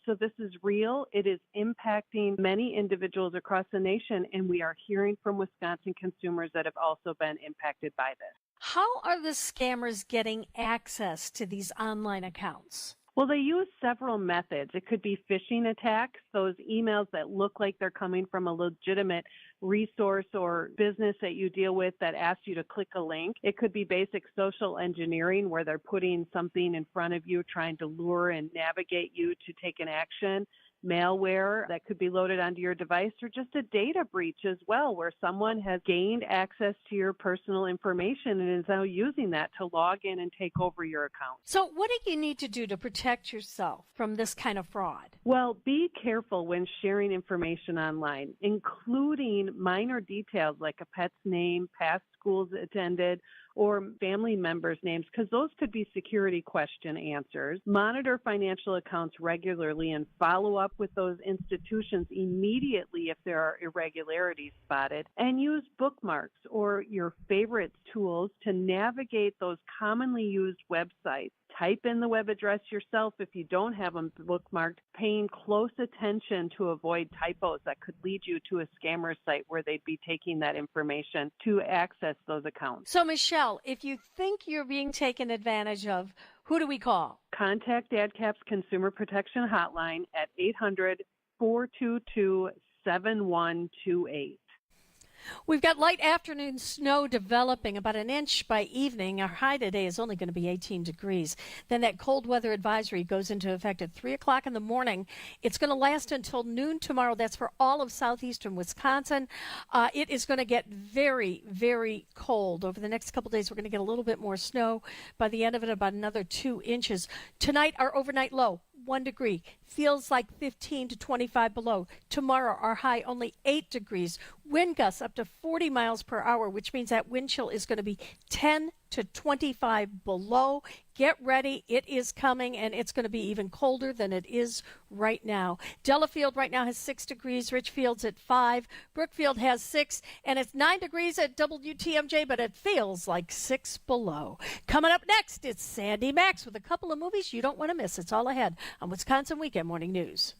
So this is real. It is impacting many individuals across the nation, and we are hearing from Wisconsin consumers that have also been impacted by this. How are the scammers getting access to these online accounts? Well, they use several methods. It could be phishing attacks, those emails that look like they're coming from a legitimate resource or business that you deal with that asks you to click a link. It could be basic social engineering where they're putting something in front of you, trying to lure and navigate you to take an action. malware that could be loaded onto your device, or just a data breach as well, where someone has gained access to your personal information and is now using that to log in and take over your account. So what do you need to do to protect yourself from this kind of fraud? Well, be careful when sharing information online, including minor details like a pet's name, past schools attended, or family members' names, because those could be security question answers. Monitor financial accounts regularly and follow up with those institutions immediately if there are irregularities spotted. And use bookmarks or your favorite tools to navigate those commonly used websites. Type in the web address yourself if you don't have them bookmarked, paying close attention to avoid typos that could lead you to a scammer site where they'd be taking that information to access those accounts. So, Michelle, if you think you're being taken advantage of, who do we call? Contact ADCAP's Consumer Protection Hotline at 800-422-7128. We've got light afternoon snow developing about an inch by evening. Our high today is only going to be 18 degrees. Then that cold weather advisory goes into effect at 3 o'clock in the morning. It's going to last until noon tomorrow. That's for all of southeastern Wisconsin. It is going to get very, very cold. Over the next couple of days, we're going to get a little bit more snow. By the end of it, about another 2 inches. Tonight, our overnight low, 1 degree. Feels like 15 to 25 below. Tomorrow, our high only 8 degrees. Wind gusts up to 40 miles per hour, which means that wind chill is going to be 10 to 25 below. Get ready. It is coming, and it's going to be even colder than it is right now. Delafield right now has 6 degrees. Richfield's at 5. Brookfield has 6, and it's 9 degrees at WTMJ, but it feels like 6 below. Coming up next, it's Sandy Max with a couple of movies you don't want to miss. It's all ahead on Wisconsin Weekend Morning News.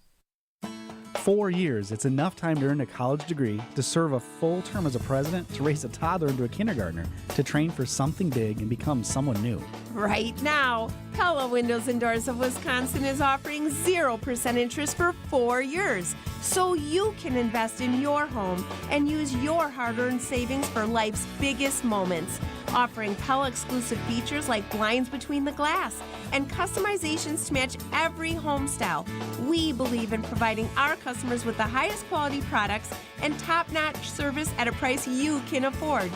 4 years, it's enough time to earn a college degree, to serve a full term as a president, to raise a toddler into a kindergartner, to train for something big and become someone new. Right now, Pella Windows and Doors of Wisconsin is offering 0% interest for 4 years, so you can invest in your home and use your hard-earned savings for life's biggest moments. Offering Pella exclusive features like blinds between the glass and customizations to match every home style. We believe in providing our customers with the highest quality products and top-notch service at a price you can afford.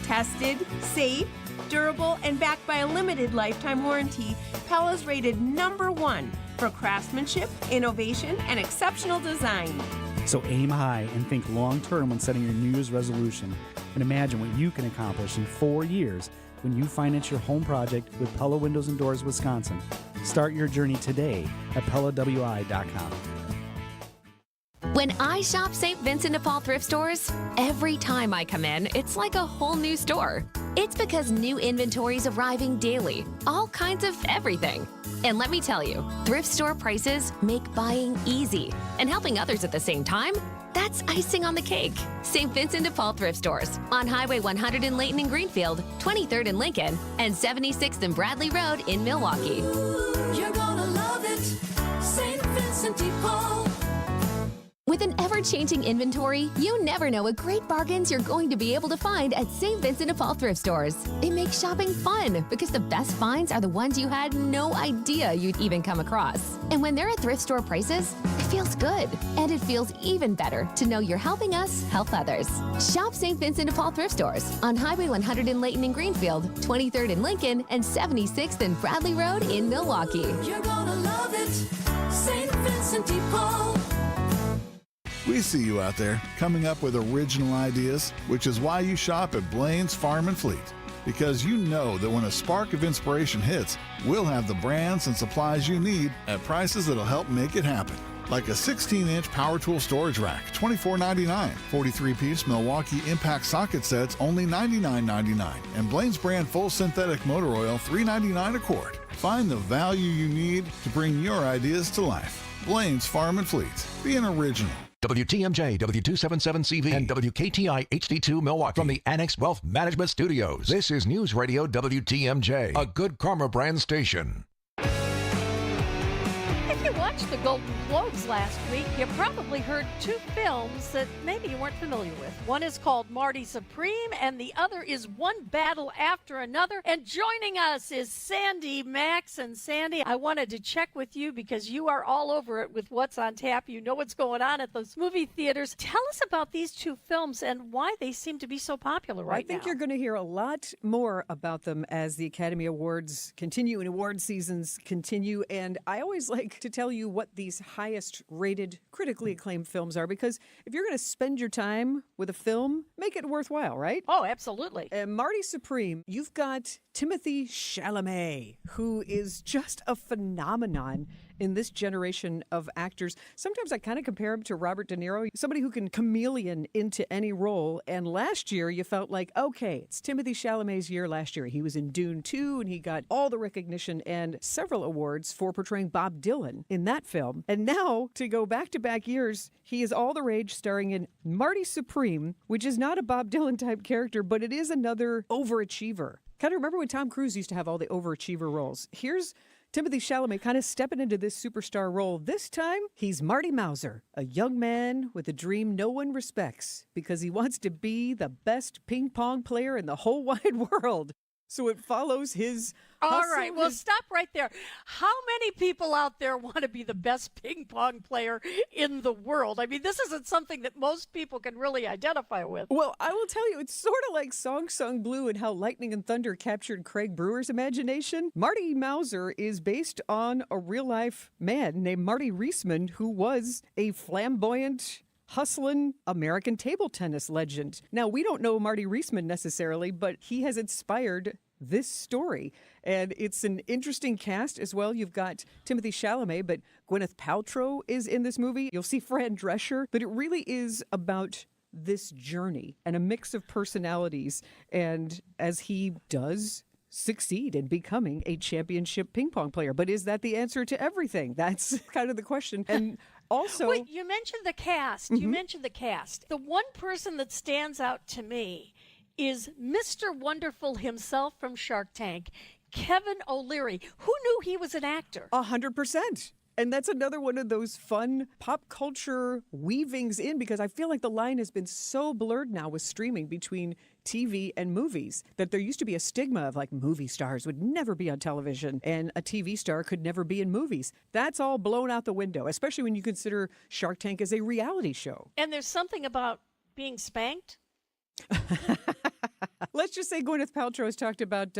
Tested, safe, durable, and backed by a limited lifetime warranty, Pella's rated #1 for craftsmanship, innovation, and exceptional design. So aim high and think long-term when setting your New Year's resolution. And imagine what you can accomplish in 4 years when you finance your home project with Pella Windows and Doors Wisconsin. Start your journey today at PellaWI.com. When I shop St. Vincent de Paul thrift stores, every time I come in, it's like a whole new store. It's because new inventory is arriving daily, all kinds of everything. And let me tell you, thrift store prices make buying easy. And helping others at the same time, that's icing on the cake. St. Vincent de Paul thrift stores on Highway 100 in Layton and Greenfield, 23rd in Lincoln, and 76th and Bradley Road in Milwaukee. You're gonna love it, St. Vincent de Paul. With an ever-changing inventory, you never know what great bargains you're going to be able to find at St. Vincent de Paul thrift stores. It makes shopping fun because the best finds are the ones you had no idea you'd even come across. And when they're at thrift store prices, it feels good. And it feels even better to know you're helping us help others. Shop St. Vincent de Paul thrift stores on Highway 100 in Layton and Greenfield, 23rd in Lincoln, and 76th and Bradley Road in Milwaukee. You're gonna love it, St. Vincent de Paul. We see you out there coming up with original ideas, which is why you shop at Blaine's Farm and Fleet. Because you know that when a spark of inspiration hits, we'll have the brands and supplies you need at prices that'll help make it happen. Like a 16-inch power tool storage rack, $24.99. 43-piece Milwaukee Impact socket sets, only $99.99. And Blaine's brand full synthetic motor oil, $3.99 a quart. Find the value you need to bring your ideas to life. Blaine's Farm and Fleet. Be an original. WTMJ, W277CV, and WKTI HD2 Milwaukee from the Annex Wealth Management Studios. This is News Radio WTMJ, a Good Karma brand station. It's If you watched the Golden Globes last week, you probably heard two films that maybe you weren't familiar with. One is called Marty Supreme, and the other is One Battle After Another. And joining us is Sandy Max. And Sandy, I wanted to check with you because you are all over it with what's on tap. You know what's going on at those movie theaters. Tell us about these two films and why they seem to be so popular right now. I think you're going to hear a lot more about them as the Academy Awards continue and award seasons continue. And I always like to tell you what these highest rated, critically acclaimed films are, because if you're going to spend your time with a film, make it worthwhile, right? Oh, absolutely. And Marty Supreme, you've got Timothée Chalamet, who is just a phenomenon in this generation of actors. Sometimes I kind of compare him to Robert De Niro, somebody who can chameleon into any role. And last year, you felt like, okay, it's Timothée Chalamet's year last year. He was in Dune 2, and he got all the recognition and several awards for portraying Bob Dylan in that film. And now, to go back-to-back years, he is all the rage starring in Marty Supreme, which is not a Bob Dylan-type character, but it is another overachiever. Kind of remember when Tom Cruise used to have all the overachiever roles. Here's Timothée Chalamet kind of stepping into this superstar role. This time, he's Marty Mauser, a young man with a dream no one respects because he wants to be the best ping pong player in the whole wide world. So it follows his All right, well, stop right there. How many people out there want to be the best ping pong player in the world? I mean, this isn't something that most people can really identify with. Well, I will tell you, it's sort of like Song Sung Blue and how Lightning and Thunder captured Craig Brewer's imagination. Marty Mauser is based on a real-life man named Marty Reisman, who was a flamboyant, hustling American table tennis legend. Now, we don't know Marty Reisman necessarily, but he has inspired this story. And it's an interesting cast as well. You've got Timothée Chalamet, but Gwyneth Paltrow is in this movie. You'll see Fran Drescher, but it really is about this journey and a mix of personalities. And as he does succeed in becoming a championship ping pong player. But is that the answer to everything? That's kind of the question. And also, wait, you mentioned the cast. You mentioned the cast. The one person that stands out to me is Mr. Wonderful himself from Shark Tank, Kevin O'Leary. Who knew he was an actor? 100%. And that's another one of those fun pop culture weavings in, because I feel like the line has been so blurred now with streaming between TV and movies that there used to be a stigma of like movie stars would never be on television and a TV star could never be in movies. That's all blown out the window, especially when you consider Shark Tank as a reality show. And there's something about being spanked. Let's just say Gwyneth Paltrow has talked about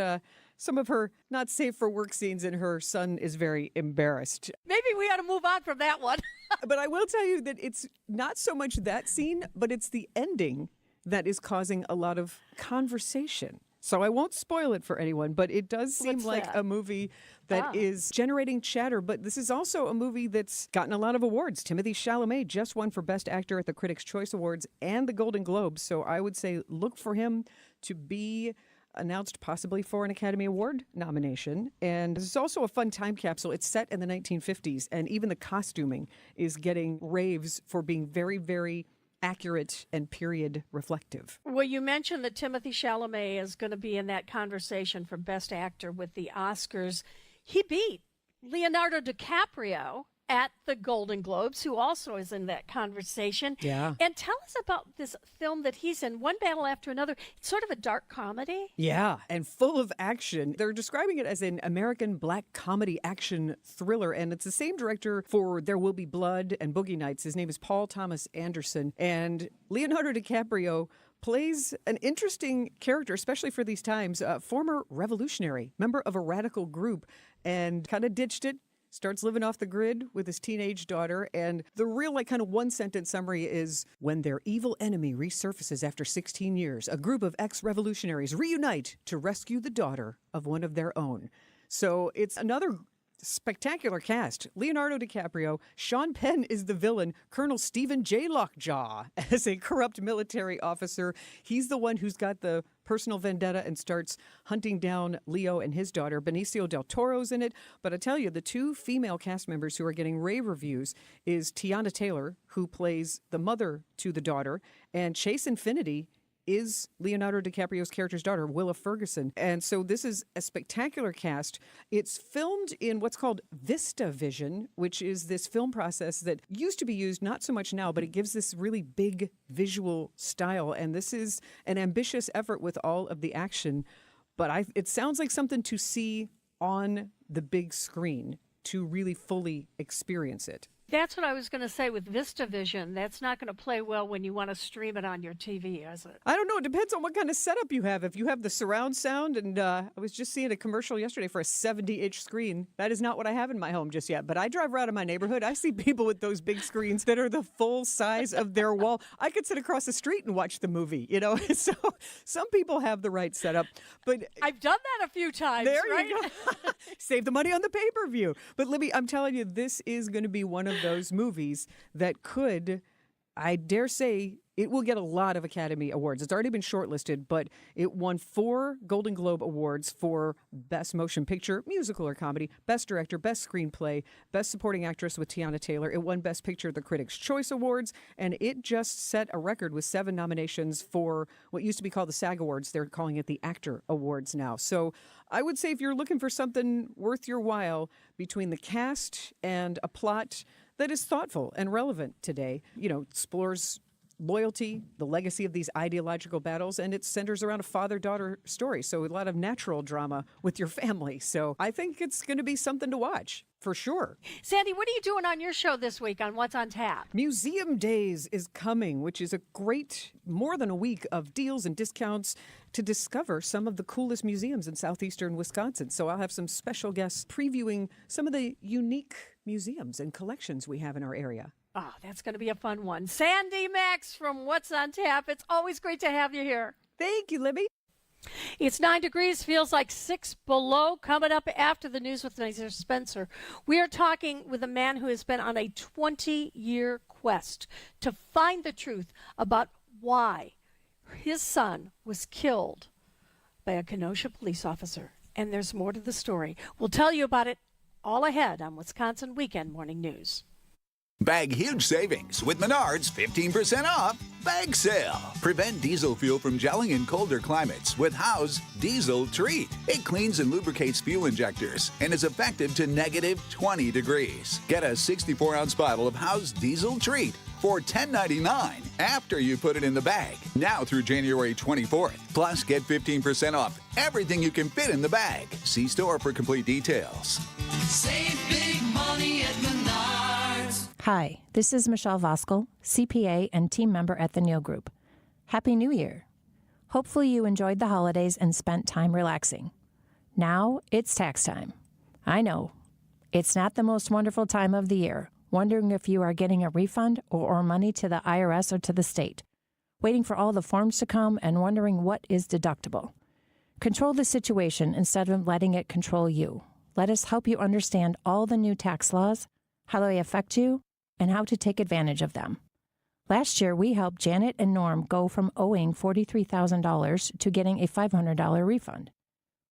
some of her not safe for work scenes, and her son is very embarrassed. Maybe we ought to move on from that one. But I will tell you that it's not so much that scene, but it's the ending that is causing a lot of conversation. So I won't spoil it for anyone, but it does seem like a movie that is generating chatter. But this is also a movie that's gotten a lot of awards. Timothée Chalamet just won for Best Actor at the Critics' Choice Awards and the Golden Globes. So I would say look for him to be announced possibly for an Academy Award nomination. And this is also a fun time capsule. It's set in the 1950s, and even the costuming is getting raves for being very, very accurate and period reflective. Well, you mentioned that Timothée Chalamet is going to be in that conversation for Best Actor with the Oscars. He beat Leonardo DiCaprio at the Golden Globes, who also is in that conversation. Yeah. And tell us about this film that he's in, One Battle After Another. It's sort of a dark comedy. Yeah, and full of action. They're describing it as an American black comedy action thriller, and it's the same director for There Will Be Blood and Boogie Nights. His name is Paul Thomas Anderson, and Leonardo DiCaprio plays an interesting character, especially for these times, a former revolutionary, member of a radical group, and kind of ditched it, starts living off the grid with his teenage daughter. And the real, like, kind of one-sentence summary is, when their evil enemy resurfaces after 16 years, a group of ex-revolutionaries reunite to rescue the daughter of one of their own. So it's another spectacular cast. Leonardo DiCaprio, Sean Penn is the villain, Colonel Stephen J. Lockjaw as a corrupt military officer. He's the one who's got the personal vendetta and starts hunting down Leo and his daughter. Benicio del Toro's in it. But I tell you, the two female cast members who are getting rave reviews is Tiana Taylor, who plays the mother to the daughter, and Chase Infinity is Leonardo DiCaprio's character's daughter, Willa Ferguson. And so this is a spectacular cast. It's filmed in what's called VistaVision, which is this film process that used to be used, not so much now, but it gives this really big visual style. And this is an ambitious effort with all of the action. But it sounds like something to see on the big screen to really fully experience it. That's what I was going to say with VistaVision. That's not going to play well when you want to stream it on your TV, is it? I don't know. It depends on what kind of setup you have. If you have the surround sound, and I was just seeing a commercial yesterday for a 70-inch screen. That is not what I have in my home just yet. But I drive around in my neighborhood. I see people with those big screens that are the full size of their wall. I could sit across the street and watch the movie, you know. So some people have the right setup. But I've done that a few times. There right? you go. Save the money on the pay-per-view. But Libby, I'm telling you, this is going to be one of those movies that could, I dare say, it will get a lot of Academy Awards. It's already been shortlisted, but it won 4 Golden Globe Awards for Best Motion Picture, Musical or Comedy, Best Director, Best Screenplay, Best Supporting Actress with Tiana Taylor. It won Best Picture at the Critics' Choice Awards, and it just set a record with 7 nominations for what used to be called the SAG Awards. They're calling it the Actor Awards now. So I would say if you're looking for something worth your while between the cast and a plot that is thoughtful and relevant today, you know, explores loyalty, the legacy of these ideological battles, and it centers around a father-daughter story. So a lot of natural drama with your family. So I think it's going to be something to watch, for sure. Sandy, what are you doing on your show this week on What's on Tap? Museum Days is coming, which is a great, more than a week of deals and discounts to discover some of the coolest museums in southeastern Wisconsin. So I'll have some special guests previewing some of the unique museums and collections we have in our area. Oh, that's going to be a fun one. Sandy Max from What's on Tap. It's always great to have you here. Thank you, Libby. It's 9 degrees, feels like 6 below. Coming up after the news with Nazir Spencer, we are talking with a man who has been on a 20-year quest to find the truth about why his son was killed by a Kenosha police officer. And there's more to the story. We'll tell you about it all ahead on Wisconsin Weekend Morning News. Bag huge savings with Menards 15% off bag sale. Prevent diesel fuel from gelling in colder climates with Howe's Diesel Treat. It cleans and lubricates fuel injectors and is effective to negative 20 degrees. Get a 64-ounce bottle of Howe's Diesel Treat for $10.99 after you put it in the bag. Now through January 24th. Plus, get 15% off everything you can fit in the bag. See store for complete details. Save big money at Menards. Hi, this is Michelle Voskel, CPA and team member at the Neal Group. Happy New Year. Hopefully you enjoyed the holidays and spent time relaxing. Now it's tax time. I know, it's not the most wonderful time of the year, wondering if you are getting a refund or money to the IRS or to the state, waiting for all the forms to come and wondering what is deductible. Control the situation instead of letting it control you. Let us help you understand all the new tax laws, how they affect you, and how to take advantage of them. Last year, we helped Janet and Norm go from owing $43,000 to getting a $500 refund.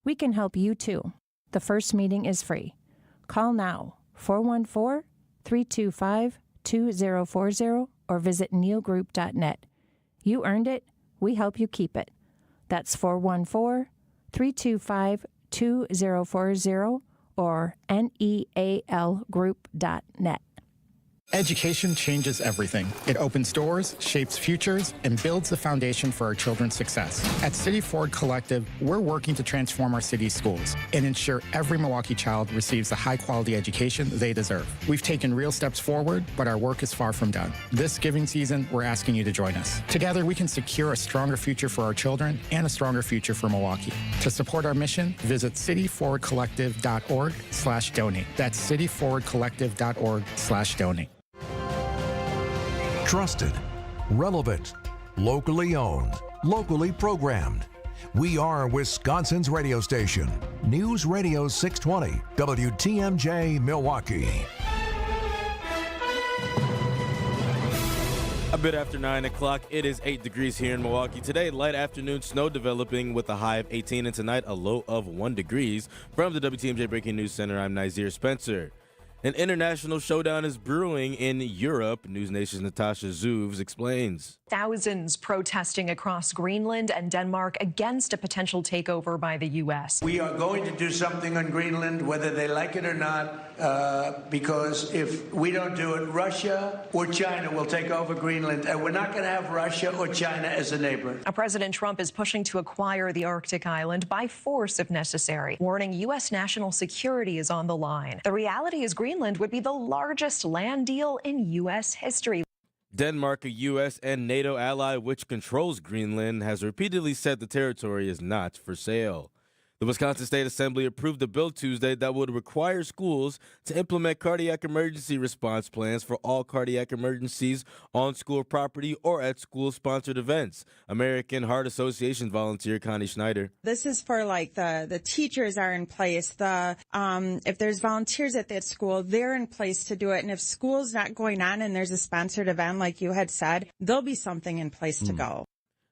We can help you too. The first meeting is free. Call now, 414-325-2040, or visit nealgroup.net. You earned it. We help you keep it. That's 414-325-2040 or nealgroup.net. Education changes everything. It opens doors, shapes futures, and builds the foundation for our children's success. At City Ford Collective, we're working to transform our city's schools and ensure every Milwaukee child receives the high-quality education they deserve. We've taken real steps forward, but our work is far from done. This giving season, we're asking you to join us. Together, we can secure a stronger future for our children and a stronger future for Milwaukee. To support our mission, visit cityforwardcollective.org/donate. That's cityforwardcollective.org/donate. Trusted, relevant, locally owned, locally programmed. We are Wisconsin's radio station. News Radio 620, WTMJ Milwaukee. A bit after 9 o'clock, it is 8 degrees here in Milwaukee. Today, light afternoon snow developing with a high of 18, and tonight a low of 1 degrees. From the WTMJ Breaking News Center, I'm Nazir Spencer. An international showdown is brewing in Europe. News Nation's Natasha Zoovs explains. Thousands protesting across Greenland and Denmark against a potential takeover by the U.S. We are going to do something on Greenland, whether they like it or not, because if we don't do it, Russia or China will take over Greenland, and we're not going to have Russia or China as a neighbor. President Trump is pushing to acquire the Arctic island by force if necessary, warning U.S. national security is on the line. The reality is Greenland would be the largest land deal in U.S. history. Denmark, a U.S. and NATO ally which controls Greenland, has repeatedly said the territory is not for sale. The Wisconsin State Assembly approved a bill Tuesday that would require schools to implement cardiac emergency response plans for all cardiac emergencies on school property or at school-sponsored events. American Heart Association volunteer Connie Schneider. This is for like the teachers are in place. If there's volunteers at that school, they're in place to do it. And if school's not going on and there's a sponsored event, like you had said, there'll be something in place to go.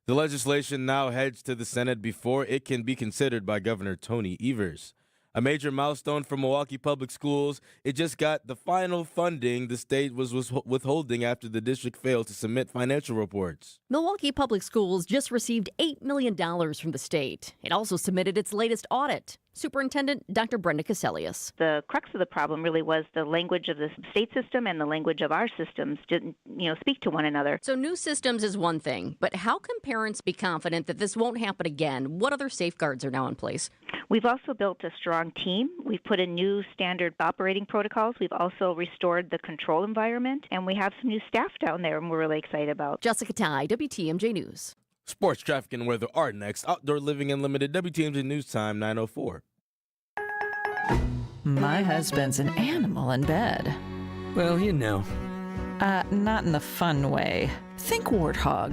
The legislation now heads to the Senate before it can be considered by Governor Tony Evers. A major milestone for Milwaukee Public Schools, it just got the final funding the state was withholding after the district failed to submit financial reports. Milwaukee Public Schools just received $8 million from the state. It also submitted its latest audit. Superintendent Dr. Brenda Caselius. The crux of the problem really was the language of the state system and the language of our systems didn't, speak to one another. So new systems is one thing, but how can parents be confident that this won't happen again? What other safeguards are now in place? We've also built a strong team. We've put in new standard operating protocols. We've also restored the control environment, and we have some new staff down there, and we're really excited about. Jessica Ty, WTMJ News. Sports, traffic, and weather are next. Outdoor Living Unlimited, WTMJ News Time, 9:04. My husband's an animal in bed. Well, Not in the fun way. Think warthog.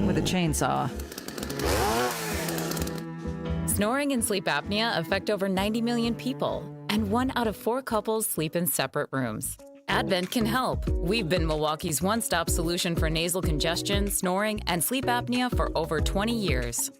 With a chainsaw. Snoring and sleep apnea affect over 90 million people, and 1 out of 4 couples sleep in separate rooms. Advent can help. We've been Milwaukee's one-stop solution for nasal congestion, snoring, and sleep apnea for over 20 years.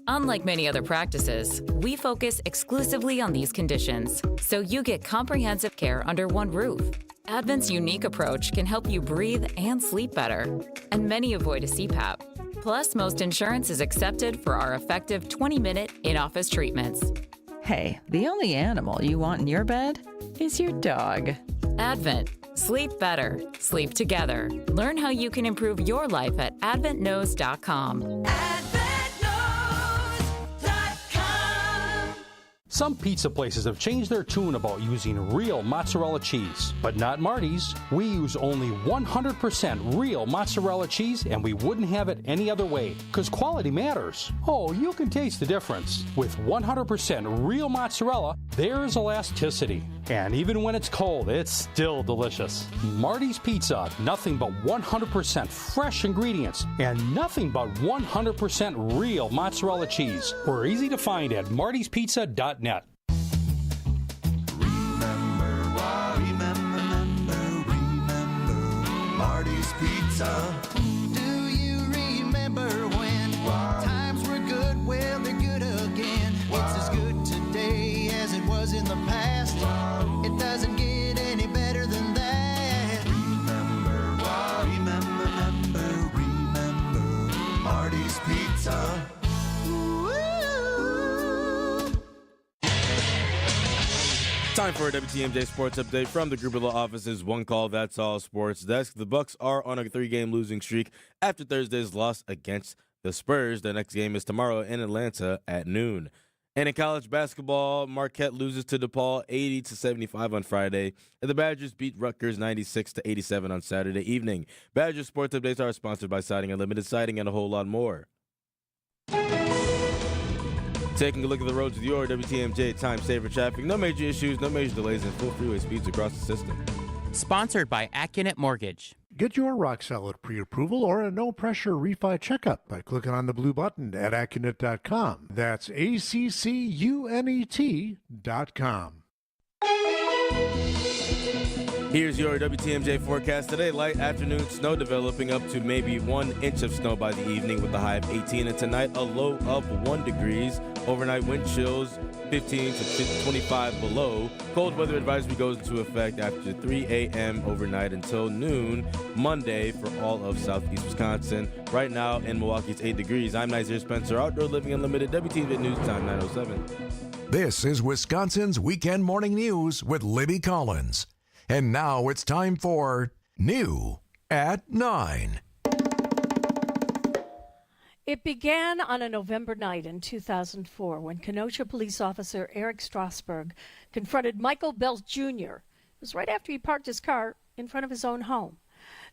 Unlike many other practices, we focus exclusively on these conditions, so you get comprehensive care under one roof. Advent's unique approach can help you breathe and sleep better, and many avoid a CPAP. Plus, most insurance is accepted for our effective 20-minute in-office treatments. Hey, the only animal you want in your bed is your dog. Advent. Sleep better. Sleep together. Learn how you can improve your life at adventknows.com. Some pizza places have changed their tune about using real mozzarella cheese, but not Marty's. We use only 100% real mozzarella cheese, and we wouldn't have it any other way, because quality matters. Oh, you can taste the difference. With 100% real mozzarella, there's elasticity. And even when it's cold, it's still delicious. Marty's Pizza, nothing but 100% fresh ingredients and nothing but 100% real mozzarella cheese. We're easy to find at martyspizza.net. Marty's Pizza. Do you remember when times were good? Well, they're good again. It's as good today as it was in the past. It doesn't get any better than that. Remember, Marty's Pizza. Time for a WTMJ Sports Update from the Group of Law Office's One Call That's All Sports Desk. The Bucks are on a 3-game losing streak after Thursday's loss against the Spurs. The next game is tomorrow in Atlanta at noon. And in college basketball, Marquette loses to DePaul 80-75 on Friday, and the Badgers beat Rutgers 96-87 on Saturday evening. Badgers Sports Updates are sponsored by Siding Unlimited Siding and a whole lot more. Taking a look at the roads with your WTMJ time saver traffic. No major issues, no major delays, and full freeway speeds across the system. Sponsored by Accunet Mortgage. Get your rock solid pre-approval or a no-pressure refi checkup by clicking on the blue button at Accunet.com. That's ACCUNET.com. Here's your WTMJ forecast today. Light afternoon snow developing up to maybe 1 inch of snow by the evening with a high of 18. And tonight, a low of 1 degree. Overnight wind chills 15 to 25 below. Cold weather advisory goes into effect after 3 a.m. overnight until noon Monday for all of southeast Wisconsin. Right now in Milwaukee, it's 8 degrees. I'm Nizer Spencer, Outdoor Living Unlimited, WTV News Time 907. This is Wisconsin's Weekend Morning News with Libby Collins. And now it's time for New at 9. It began on a November night in 2004 when Kenosha police officer Eric Strasberg confronted Michael Bell Jr. It was right after he parked his car in front of his own home.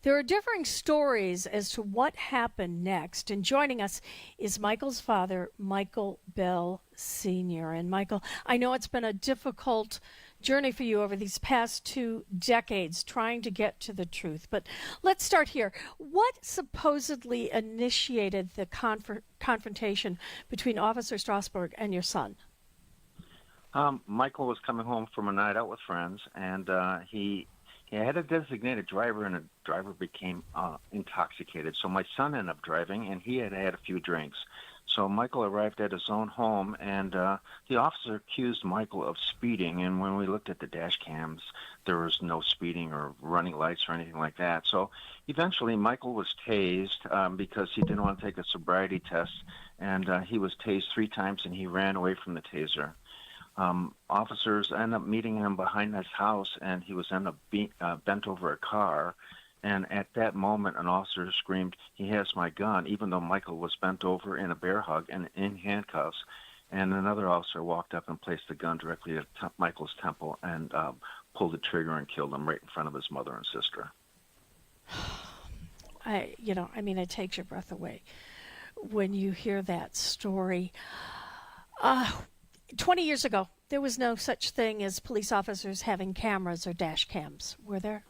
There are differing stories as to what happened next, and joining us is Michael's father, Michael Bell Sr. And Michael, I know it's been a difficult journey for you over these past 2 decades trying to get to the truth, but let's start here. What supposedly initiated the confrontation between Officer Strasberg and your son? Michael was coming home from a night out with friends, and he had a designated driver, and the driver became intoxicated. So my son ended up driving, and he had had a few drinks. So Michael arrived at his own home, and the officer accused Michael of speeding. And when we looked at the dash cams, there was no speeding or running lights or anything like that. So eventually Michael was tased because he didn't want to take a sobriety test, and he was tased 3 times, and he ran away from the taser. Officers ended up meeting him behind his house, and he was ended up bent over a car. And at that moment, an officer screamed, "He has my gun," even though Michael was bent over in a bear hug and in handcuffs. And another officer walked up and placed the gun directly at Michael's temple and pulled the trigger and killed him right in front of his mother and sister. It takes your breath away when you hear that story. 20 years ago, there was no such thing as police officers having cameras or dash cams, were there?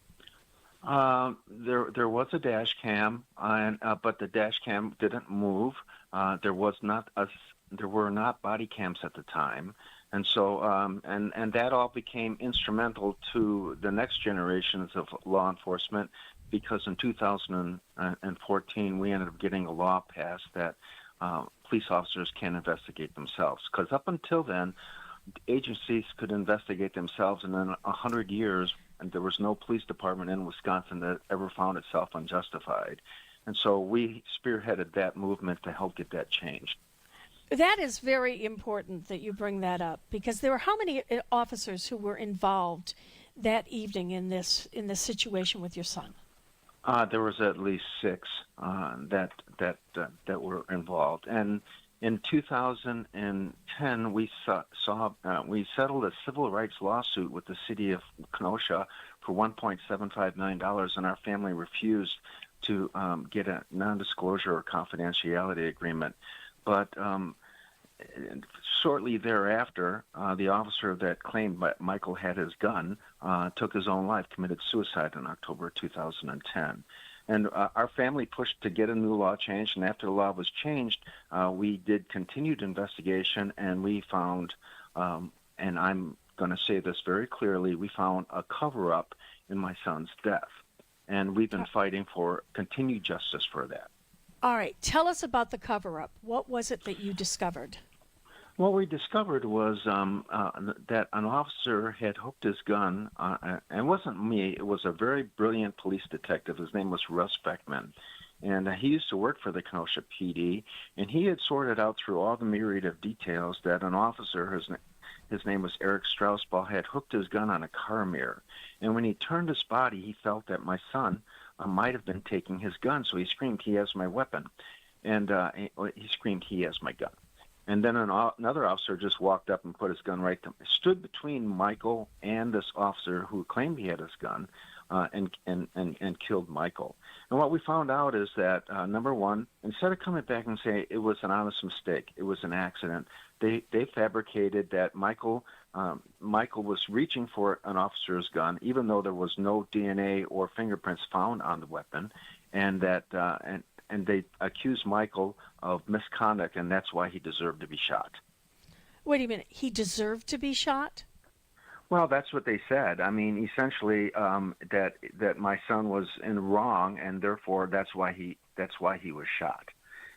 There was a dash cam, but the dash cam didn't move. There were not body cams at the time, and so and that all became instrumental to the next generations of law enforcement, because in 2014 we ended up getting a law passed that police officers can investigate themselves. Because up until then, agencies could investigate themselves, and in 100 years, and there was no police department in Wisconsin that ever found itself unjustified. And so we spearheaded that movement to help get that changed. That is very important that you bring that up, because there were how many officers who were involved that evening in this situation with your son? There was at least 6 that were involved. And in 2010, we settled a civil rights lawsuit with the city of Kenosha for $1.75 million, and our family refused to get a non-disclosure or confidentiality agreement. But shortly thereafter, the officer that claimed Michael had his gun took his own life, committed suicide in October 2010. And our family pushed to get a new law changed, and after the law was changed, we did continued investigation, and we found, and I'm going to say this very clearly, we found a cover-up in my son's death. And we've been fighting for continued justice for that. All right. Tell us about the cover-up. What was it that you discovered? What we discovered was that an officer had hooked his gun, and it wasn't me, it was a very brilliant police detective. His name was Russ Beckman, and he used to work for the Kenosha PD, and he had sorted out through all the myriad of details that an officer, his name was Eric Straussball, had hooked his gun on a car mirror. And when he turned his body, he felt that my son might have been taking his gun, so he screamed, "He has my weapon." And he screamed, "He has my gun." And then another officer just walked up and put his gun right stood between Michael and this officer who claimed he had his gun, and killed Michael. And what we found out is that, number one, instead of coming back and saying it was an honest mistake, it was an accident, they fabricated that Michael was reaching for an officer's gun, even though there was no DNA or fingerprints found on the weapon, and that and they accused Michael of misconduct, and that's why he deserved to be shot. Wait a minute. He deserved to be shot? Well, that's what they said. I mean, essentially, that my son was in wrong, and therefore that's why he was shot.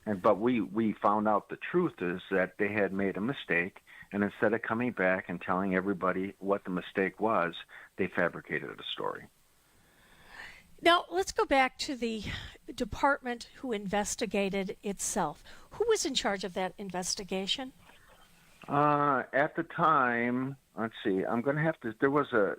But we found out the truth is that they had made a mistake, and instead of coming back and telling everybody what the mistake was, they fabricated a story. Now, let's go back to the department who investigated itself. Who was in charge of that investigation? At the time, let's see. I'm going to have to. There was a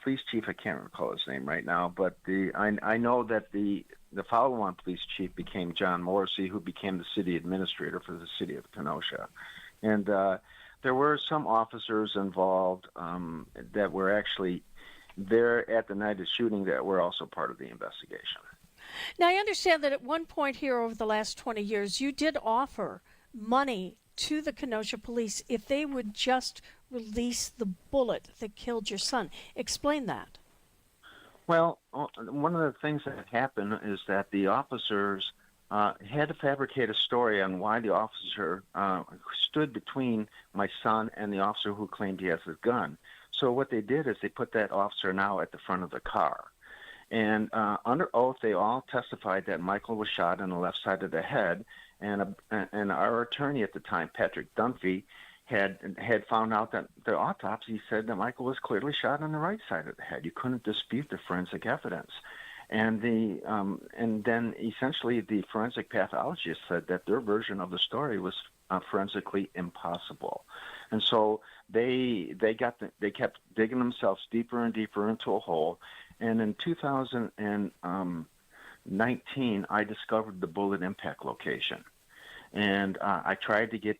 police chief. I can't recall his name right now, but I know that the follow-on police chief became John Morrissey, who became the city administrator for the city of Kenosha, and there were some officers involved that were actually there at the night of shooting that were also part of the investigation. Now, I understand that at one point here over the last 20 years, you did offer money to the Kenosha police if they would just release the bullet that killed your son. Explain that. Well, one of the things that happened is that the officers had to fabricate a story on why the officer stood between my son and the officer who claimed he has a gun. So what they did is they put that officer now at the front of the car. And under oath, they all testified that Michael was shot on the left side of the head. And our attorney at the time, Patrick Dunphy, had found out that the autopsy said that Michael was clearly shot on the right side of the head. You couldn't dispute the forensic evidence. And then essentially the forensic pathologist said that their version of the story was forensically impossible. And so they kept digging themselves deeper and deeper into a hole. And in 2019, I discovered the bullet impact location. And I tried to get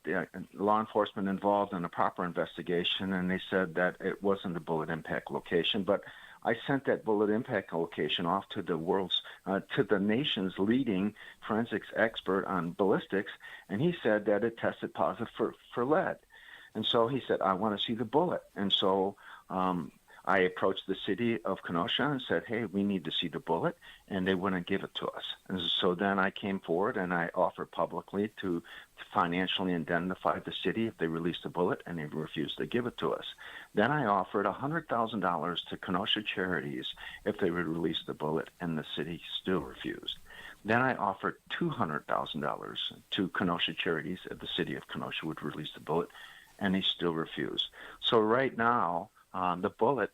law enforcement involved in a proper investigation, and they said that it wasn't a bullet impact location. But I sent that bullet impact location off to to the nation's leading forensics expert on ballistics, and he said that it tested positive for lead. And so he said, I want to see the bullet. And so I approached the city of Kenosha and said, hey, we need to see the bullet, and they wouldn't give it to us. And so then I came forward and I offered publicly to financially indemnify the city if they released the bullet, and they refused to give it to us. Then I offered $100,000 to Kenosha charities if they would release the bullet, and the city still refused. Then I offered $200,000 to Kenosha charities if the city of Kenosha would release the bullet, and they still refused. So right now, the bullet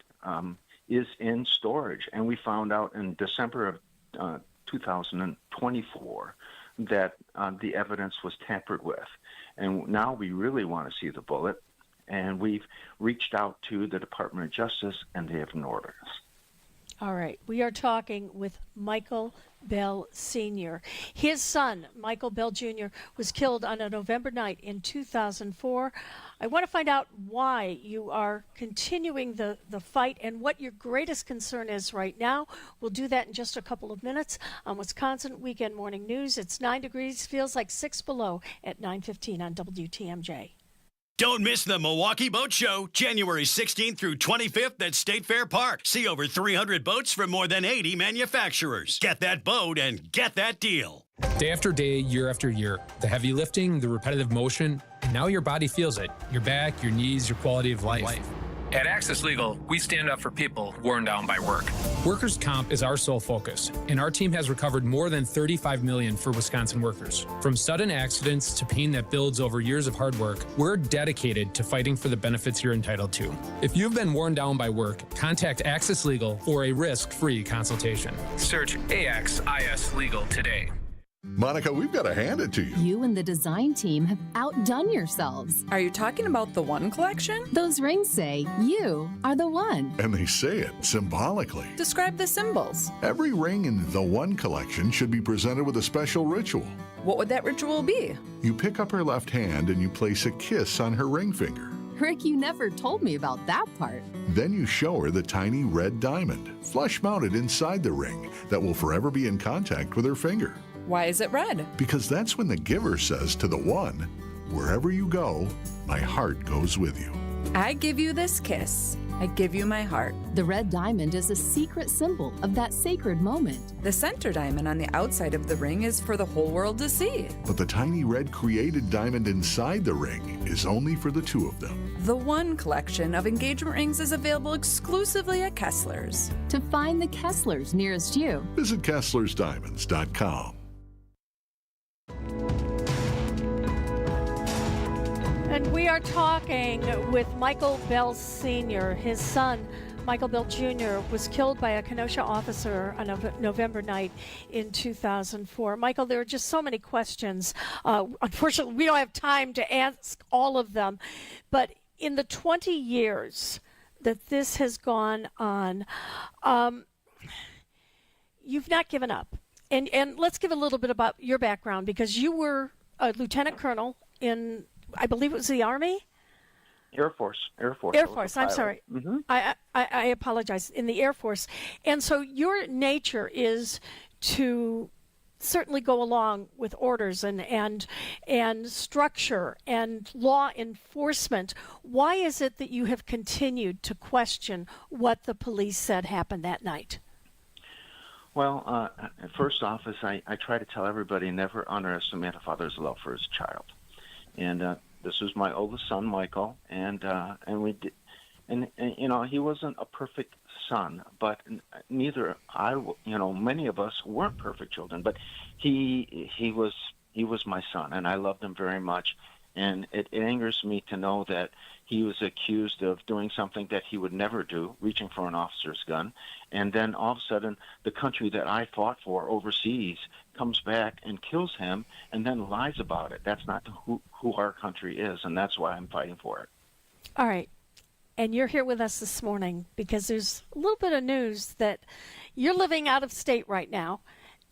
is in storage, and we found out in December of 2024 that the evidence was tampered with. And now we really want to see the bullet, and we've reached out to the Department of Justice, and they have ignored us. All right. We are talking with Michael Bell Sr. His son, Michael Bell Jr., was killed on a November night in 2004. I want to find out why you are continuing the fight and what your greatest concern is right now. We'll do that in just a couple of minutes on Wisconsin Weekend Morning News. It's 9 degrees, feels like 6 below at 9:15 on WTMJ. Don't miss the Milwaukee Boat Show, January 16th through 25th at State Fair Park. See over 300 boats from more than 80 manufacturers. Get that boat and get that deal. Day after day, year after year, the heavy lifting, the repetitive motion, and now your body feels it. Your back, your knees, your quality of life. At Access Legal, we stand up for people worn down by work. Workers' comp is our sole focus, and our team has recovered more than $35 million for Wisconsin workers. From sudden accidents to pain that builds over years of hard work, we're dedicated to fighting for the benefits you're entitled to. If you've been worn down by work, contact Access Legal for a risk-free consultation. Search AXIS Legal today. Monica, we've got to hand it to you. You and the design team have outdone yourselves. Are you talking about the One collection? Those rings say you are the one. And they say it symbolically. Describe the symbols. Every ring in the One collection should be presented with a special ritual. What would that ritual be? You pick up her left hand and you place a kiss on her ring finger. Rick, you never told me about that part. Then you show her the tiny red diamond, flush mounted inside the ring, that will forever be in contact with her finger. Why is it red? Because that's when the giver says to the one, wherever you go, my heart goes with you. I give you this kiss. I give you my heart. The red diamond is a secret symbol of that sacred moment. The center diamond on the outside of the ring is for the whole world to see. But the tiny red created diamond inside the ring is only for the two of them. The One collection of engagement rings is available exclusively at Kessler's. To find the Kessler's nearest you, visit KesslersDiamonds.com. And we are talking with Michael Bell Sr. His son, Michael Bell Jr., was killed by a Kenosha officer on November night in 2004. Michael, there are just so many questions. Unfortunately, we don't have time to ask all of them. But in the 20 years that this has gone on, you've not given up. And let's give a little bit about your background, because you were a lieutenant colonel in, I believe it was the Army? Air Force. I'm sorry. Mm-hmm. I apologize. In the Air Force. And so your nature is to certainly go along with orders and structure and law enforcement. Why is it that you have continued to question what the police said happened that night? Well, first off, I try to tell everybody never underestimate a father's love for his child. And this was my oldest son, Michael, and we did, and you know, he wasn't a perfect son, but neither many of us weren't perfect children, but he was my son, and I loved him very much. And it angers me to know that he was accused of doing something that he would never do, reaching for an officer's gun. And then all of a sudden, the country that I fought for overseas comes back and kills him and then lies about it. That's not who our country is, and that's why I'm fighting for it. All right. And you're here with us this morning because there's a little bit of news that you're living out of state right now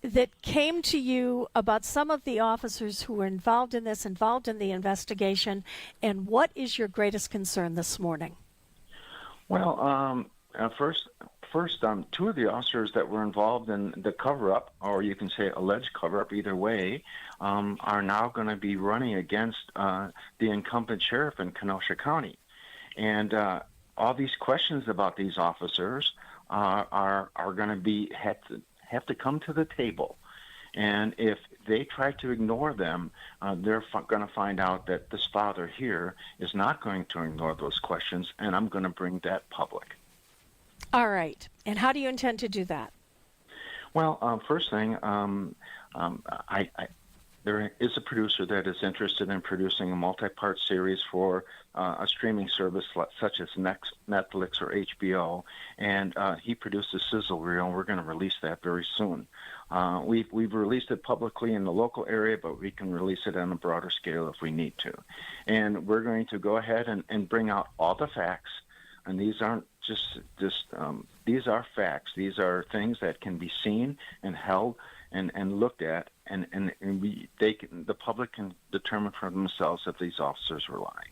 that came to you about some of the officers who were involved in the investigation, and what is your greatest concern this morning? Well, first, two of the officers that were involved in the cover-up, or you can say alleged cover-up, either way, are now going to be running against the incumbent sheriff in Kenosha County. And all these questions about these officers are going to have to come to the table. And if they try to ignore them, they're going to find out that this father here is not going to ignore those questions, and I'm going to bring that public. All right. And how do you intend to do that? Well, first thing, there is a producer that is interested in producing a multi-part series for a streaming service such as Netflix or HBO, and he produced a sizzle reel, and we're going to release that very soon. We've released it publicly in the local area, but we can release it on a broader scale if we need to. And we're going to go ahead and bring out all the facts, and these aren't just these are facts. These are things that can be seen and held and looked at, and the public can determine for themselves if these officers were lying.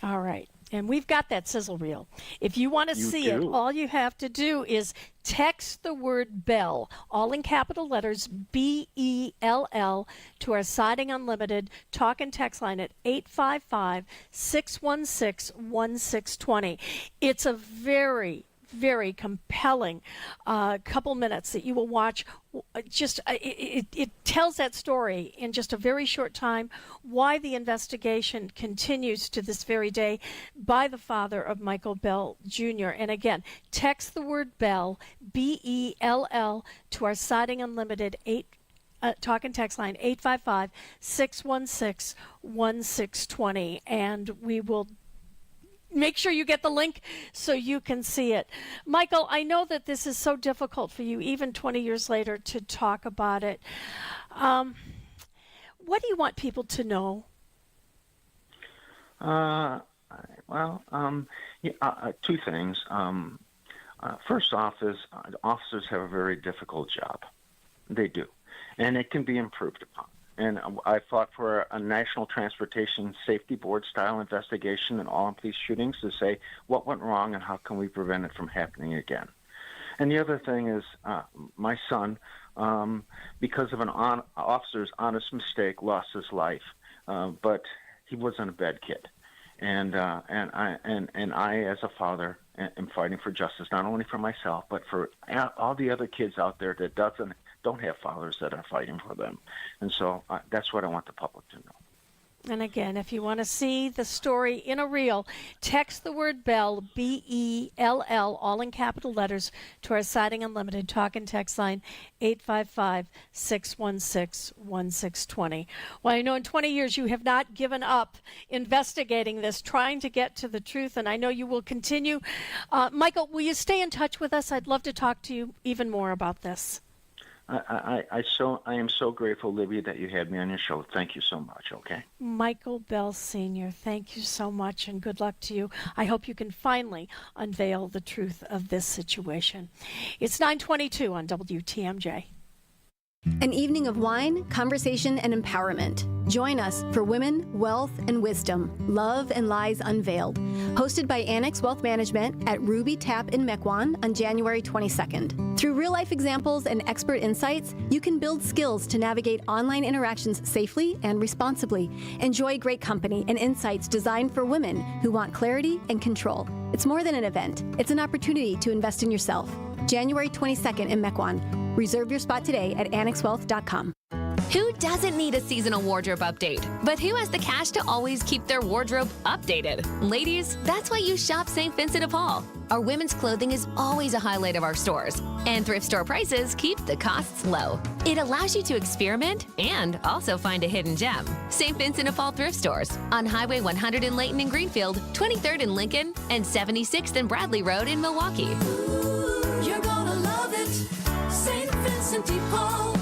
All right. And we've got that sizzle reel. If you want to see it, all you have to do is text the word BELL, all in capital letters, BELL, to our Siding Unlimited talk and text line at 855-616-1620. It's a very, very compelling couple minutes that you will watch. It tells that story in just a very short time, why the investigation continues to this very day by the father of Michael Bell Jr. And again, text the word BELL, BELL, to our Siding Unlimited talk and text line 855-616-1620, and we will make sure you get the link so you can see it. Michael, I know that this is so difficult for you, even 20 years later, to talk about it. What do you want people to know? Two things. First off is officers have a very difficult job. They do. And it can be improved upon. And I fought for a National Transportation Safety Board style investigation in all police shootings to say what went wrong and how can we prevent it from happening again. And the other thing is my son, because of an officer's honest mistake, lost his life, but he wasn't a bad kid. And I, as a father, am fighting for justice, not only for myself, but for all the other kids out there that don't have fathers that are fighting for them. And so that's what I want the public to know. And again, if you want to see the story in a reel, text the word BELL, B-E-L-L, all in capital letters, to our Siding Unlimited talk and text line, 855-616-1620. Well, I know in 20 years you have not given up investigating this, trying to get to the truth, and I know you will continue. Michael, will you stay in touch with us? I'd love to talk to you even more about this. I am so grateful, Libby, that you had me on your show. Thank you so much, okay? Michael Bell Sr., thank you so much, and good luck to you. I hope you can finally unveil the truth of this situation. It's 9:22 on WTMJ. An evening of wine, conversation, and empowerment. Join us for Women, Wealth, and Wisdom, Love and Lies Unveiled. Hosted by Annex Wealth Management at Ruby Tap in Mequon on January 22nd. Through real-life examples and expert insights, you can build skills to navigate online interactions safely and responsibly. Enjoy great company and insights designed for women who want clarity and control. It's more than an event. It's an opportunity to invest in yourself. January 22nd in Mequon. Reserve your spot today at annexwealth.com. Who doesn't need a seasonal wardrobe update? But who has the cash to always keep their wardrobe updated? Ladies, that's why you shop St. Vincent de Paul. Our women's clothing is always a highlight of our stores, and thrift store prices keep the costs low. It allows you to experiment and also find a hidden gem. St. Vincent de Paul thrift stores on Highway 100 in Layton and Greenfield, 23rd in Lincoln, and 76th and Bradley Road in Milwaukee. You're gonna love it, St. Vincent de Paul.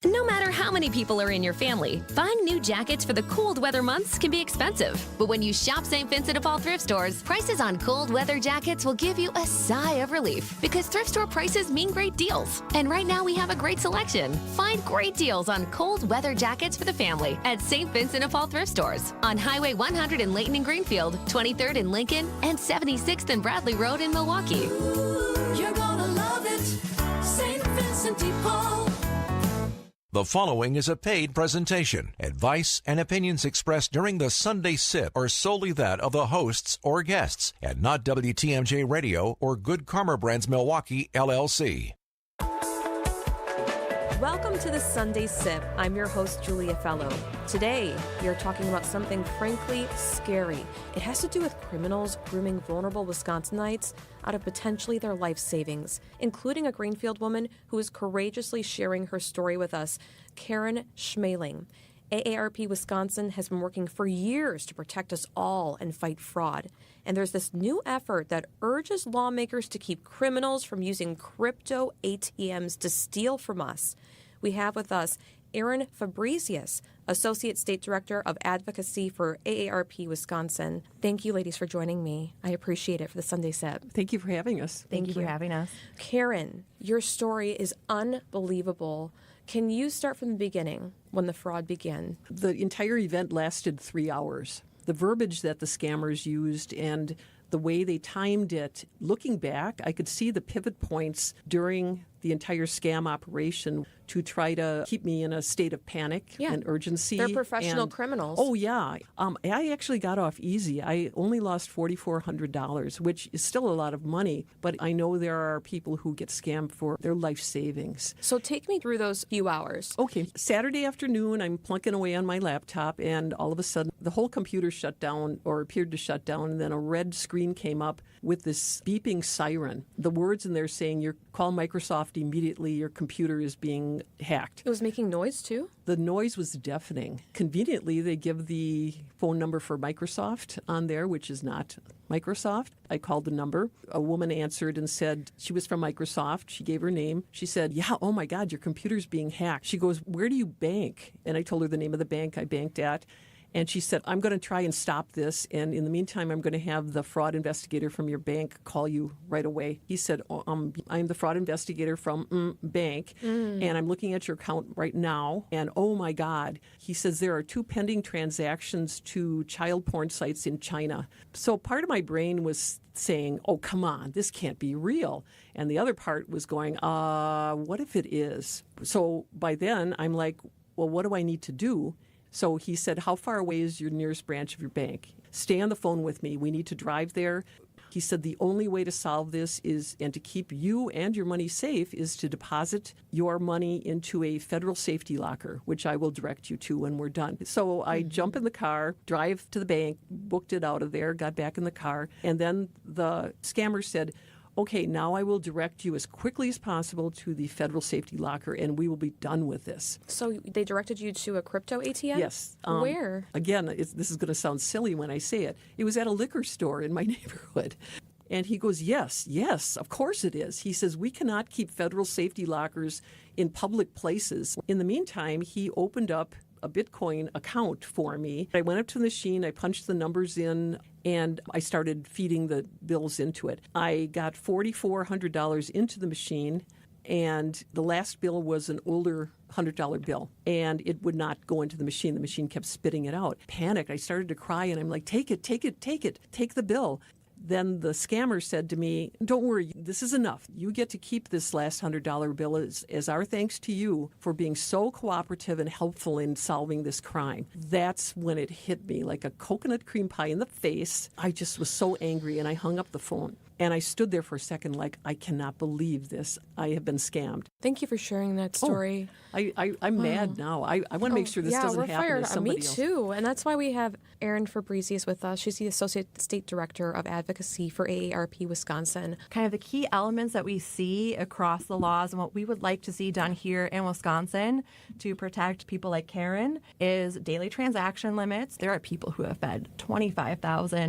No matter how many people are in your family, buying new jackets for the cold weather months can be expensive. But when you shop St. Vincent de Paul thrift stores, prices on cold weather jackets will give you a sigh of relief because thrift store prices mean great deals. And right now we have a great selection. Find great deals on cold weather jackets for the family at St. Vincent de Paul thrift stores on Highway 100 in Layton and Greenfield, 23rd in Lincoln, and 76th and Bradley Road in Milwaukee. You're gonna love it, St. Vincent de Paul. The following is a paid presentation. Advice and opinions expressed during the Sunday Sip are solely that of the hosts or guests and not WTMJ Radio or Good Karma Brands Milwaukee, LLC. Welcome to the Sunday Sip. I'm your host, Julia Fellow. Today, we are talking about something frankly scary. It has to do with criminals grooming vulnerable Wisconsinites out of potentially their life savings, including a Greenfield woman who is courageously sharing her story with us, Karen Schmaling. AARP Wisconsin has been working for years to protect us all and fight fraud. And there's this new effort that urges lawmakers to keep criminals from using crypto ATMs to steal from us. We have with us Erin Fabricius, Associate State Director of Advocacy for AARP Wisconsin. Thank you, ladies, for joining me. I appreciate it for the Sunday Sip. Thank you for having us. Thank you for having us. Karen, your story is unbelievable. Can you start from the beginning when the fraud began? The entire event lasted 3 hours. The verbiage that the scammers used and the way they timed it, looking back, I could see the pivot points during the entire scam operation to try to keep me in a state of panic and urgency. They're professional criminals. Oh, yeah. I actually got off easy. I only lost $4,400, which is still a lot of money, but I know there are people who get scammed for their life savings. So take me through those few hours. Okay. Saturday afternoon, I'm plunking away on my laptop, and all of a sudden, the whole computer shut down or appeared to shut down, and then a red screen came up with this beeping siren. The words in there saying, "You call Microsoft immediately, your computer is being hacked." It was making noise too? The noise was deafening. Conveniently, they give the phone number for Microsoft on there, which is not Microsoft. I called the number. A woman answered and said she was from Microsoft. She gave her name. She said, "Yeah, oh my God, your computer's being hacked." She goes, "Where do you bank?" And I told her the name of the bank I banked at. And she said, "I'm going to try and stop this. And in the meantime, I'm going to have the fraud investigator from your bank call you right away." He said, "I'm the fraud investigator from bank, and I'm looking at your account right now. And oh my God," he says, "there are 2 pending transactions to child porn sites in China." So part of my brain was saying, "Oh, come on, this can't be real." And the other part was going, what if it is? So by then, I'm like, well, what do I need to do? So he said, "How far away is your nearest branch of your bank? Stay on the phone with me. We need to drive there. He said the only way to solve this is, and to keep you and your money safe, is to deposit your money into a federal safety locker, which I will direct you to when we're done. So I jump in the car, drive to the bank, booked it out of there, got back in the car, and then the scammer said, okay, now I will direct you as quickly as possible to the federal safety locker, and we will be done with this. So they directed you to a crypto ATM? Yes. Where? Again, this is going to sound silly when I say it. It was at a liquor store in my neighborhood. And he goes, yes, of course it is. He says, we cannot keep federal safety lockers in public places. In the meantime, he opened up a Bitcoin account for me. I went up to the machine, I punched the numbers in, and I started feeding the bills into it. I got $4,400 into the machine, and the last bill was an older $100 bill, and it would not go into the machine. The machine kept spitting it out. Panicked, I started to cry, and I'm like, take it, take the bill. Then the scammer said to me, don't worry, this is enough. You get to keep this last $100 bill as our thanks to you for being so cooperative and helpful in solving this crime. That's when it hit me like a coconut cream pie in the face. I just was so angry, and I hung up the phone. And I stood there for a second like, I cannot believe this. I have been scammed. Thank you for sharing that story. I'm mad now. I want to make sure this doesn't happen to somebody else. Me too. And that's why we have Erin Fabricius with us. She's the Associate State Director of Advocacy for AARP Wisconsin. Kind of the key elements that we see across the laws and what we would like to see done here in Wisconsin to protect people like Karen is daily transaction limits. There are people who have fed $25,000,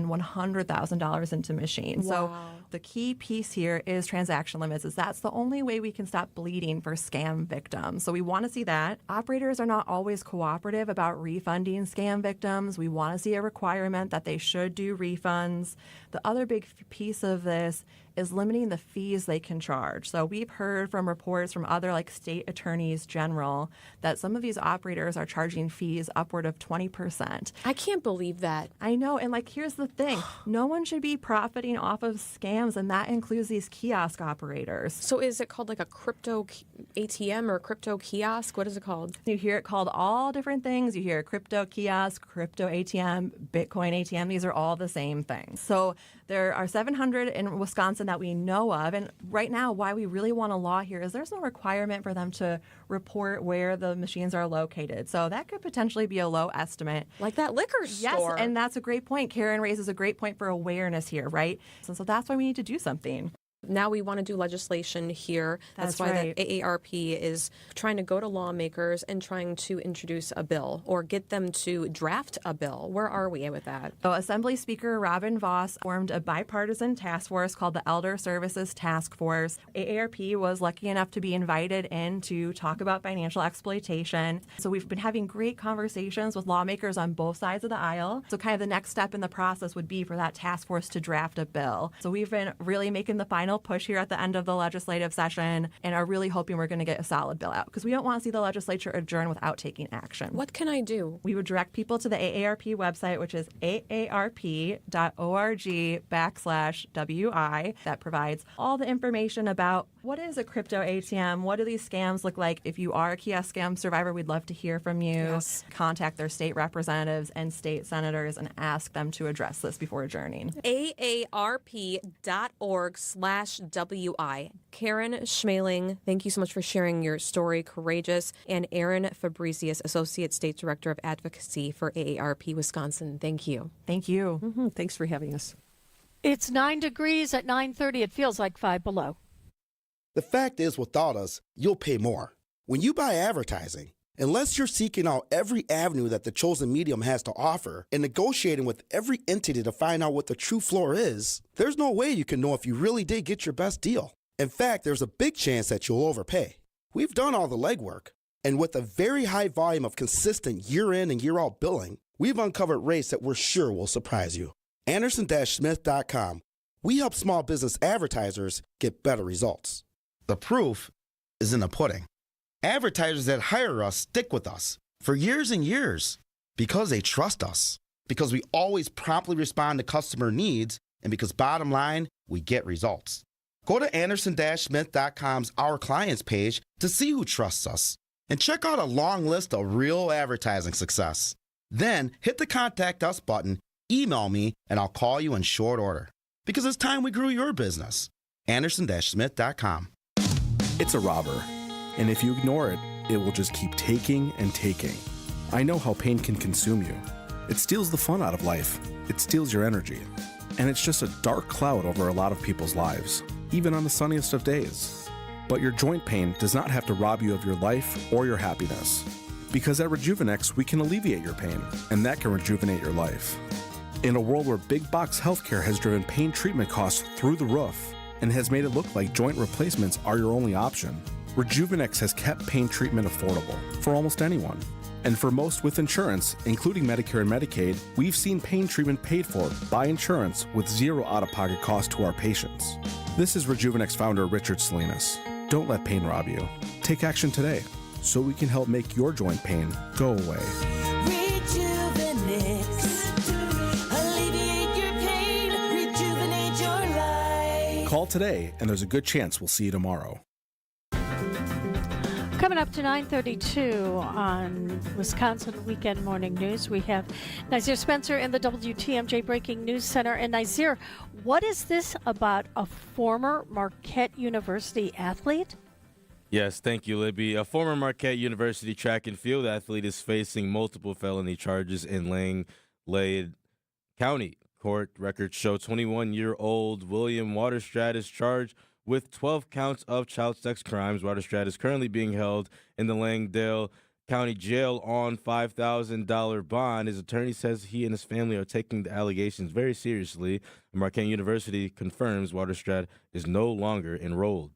$100,000 into machines. Wow. So the key piece here is transaction limits, is that's the only way we can stop bleeding for scam victims. So we want to see that. Operators are not always cooperative about refunding scam victims. We want to see a requirement that they should do refunds. The other big piece of this is limiting the fees they can charge. So we've heard from reports from other state attorneys general that some of these operators are charging fees upward of 20%. I can't believe that. I know. And here's the thing. No one should be profiting off of scams, and that includes these kiosk operators. So is it called a crypto ATM or crypto kiosk? What is it called? You hear it called all different things. You hear crypto kiosk, crypto ATM, Bitcoin ATM. These are all the same things. So there are 700 in Wisconsin that we know of. And right now, why we really want a law here is there's no requirement for them to report where the machines are located. So that could potentially be a low estimate. Like that liquor store. Yes, and that's a great point. Karen raises a great point for awareness here, right? So that's why we need to do something. Now we want to do legislation here. That's why right. the AARP is trying to go to lawmakers and trying to introduce a bill or get them to draft a bill. Where are we with that? So Assembly Speaker Robin Voss formed a bipartisan task force called the Elder Services Task Force. AARP was lucky enough to be invited in to talk about financial exploitation. So we've been having great conversations with lawmakers on both sides of the aisle. So kind of the next step in the process would be for that task force to draft a bill. So we've been really making the final push here at the end of the legislative session and are really hoping we're going to get a solid bill out because we don't want to see the legislature adjourn without taking action. What can I do? We would direct people to the AARP website, which is aarp.org/WI. That provides all the information about what is a crypto ATM, what do these scams look like. If you are a kiosk scam survivor, we'd love to hear from you. Yes. Contact their state representatives and state senators and ask them to address this before adjourning. aarp.org/WI. Karen Schmaling, thank you so much for sharing your story. Courageous. And Erin Fabricius, Associate State Director of Advocacy for AARP Wisconsin. Thank you. Thank you. Mm-hmm. Thanks for having us. It's 9 degrees at 9:30. It feels like 5 below. The fact is, without us, you'll pay more. When you buy advertising, unless you're seeking out every avenue that the chosen medium has to offer and negotiating with every entity to find out what the true floor is, there's no way you can know if you really did get your best deal. In fact, there's a big chance that you'll overpay. We've done all the legwork, and with a very high volume of consistent year-in and year-out billing, we've uncovered rates that we're sure will surprise you. Anderson-Smith.com. We help small business advertisers get better results. The proof is in the pudding. Advertisers that hire us stick with us for years and years because they trust us, because we always promptly respond to customer needs, and because bottom line, we get results. Go to Anderson-Smith.com's Our Clients page to see who trusts us and check out a long list of real advertising success. Then hit the Contact Us button, email me, and I'll call you in short order. because it's time we grew your business. Anderson-Smith.com. It's a robber, and if you ignore it, it will just keep taking and taking. I know how pain can consume you. It steals the fun out of life. It steals your energy. And it's just a dark cloud over a lot of people's lives, even on the sunniest of days. But your joint pain does not have to rob you of your life or your happiness. Because at Rejuvenex, we can alleviate your pain, and that can rejuvenate your life. In a world where big box healthcare has driven pain treatment costs through the roof and has made it look like joint replacements are your only option, Rejuvenex has kept pain treatment affordable for almost anyone. And for most with insurance, including Medicare and Medicaid, we've seen pain treatment paid for by insurance with zero out-of-pocket cost to our patients. This is Rejuvenex founder Richard Salinas. Don't let pain rob you. Take action today so we can help make your joint pain go away. Alleviate your pain, rejuvenate your life. Call today and there's a good chance we'll see you tomorrow. Coming up to 9:32 on Wisconsin Weekend Morning News, we have Nazir Spencer in the WTMJ Breaking News Center. And Nazir, what is this about a former Marquette University athlete? Yes, thank you, Libby. A former Marquette University track and field athlete is facing multiple felony charges in Lane County. Court records show 21-year-old William Waterstrat is charged with 12 counts of child sex crimes. Waterstrat is currently being held in the Langdale County Jail on $5,000 bond. His attorney says he and his family are taking the allegations very seriously. Marquette University confirms Waterstrat is no longer enrolled.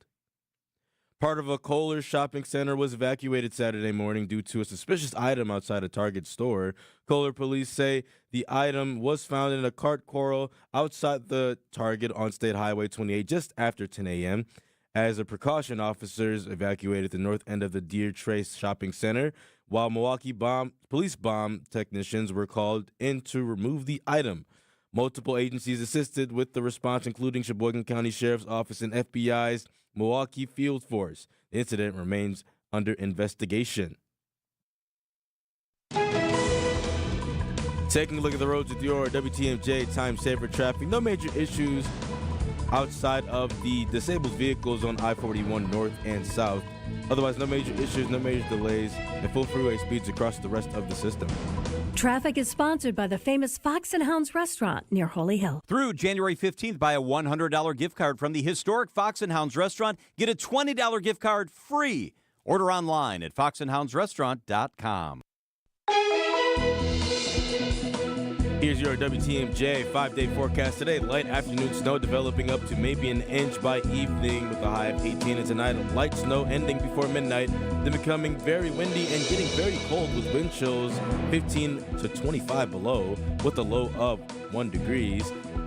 Part of a Kohler shopping center was evacuated Saturday morning due to a suspicious item outside a Target store. Kohler police say the item was found in a cart coral outside the Target on State Highway 28 just after 10 a.m. As a precaution, officers evacuated the north end of the Deer Trace shopping center, while Milwaukee police bomb technicians were called in to remove the item. Multiple agencies assisted with the response, including Sheboygan County Sheriff's Office and FBI's Milwaukee Field Force. The incident remains under investigation. Taking a look at the roads with your WTMJ time saver traffic. No major issues outside of the disabled vehicles on I-41 north and south. Otherwise, no major issues, no major delays, and full freeway speeds across the rest of the system. Traffic is sponsored by the famous Fox and Hounds restaurant near Holy Hill. Through January 15th, buy a $100 gift card from the historic Fox and Hounds restaurant. Get a $20 gift card free. Order online at foxandhoundsrestaurant.com. Here's your WTMJ 5-day forecast today. Light afternoon snow developing up to maybe an inch by evening with a high of 18. And tonight, light snow ending before midnight, then becoming very windy and getting very cold with wind chills 15 to 25 below with a low of 1 degree.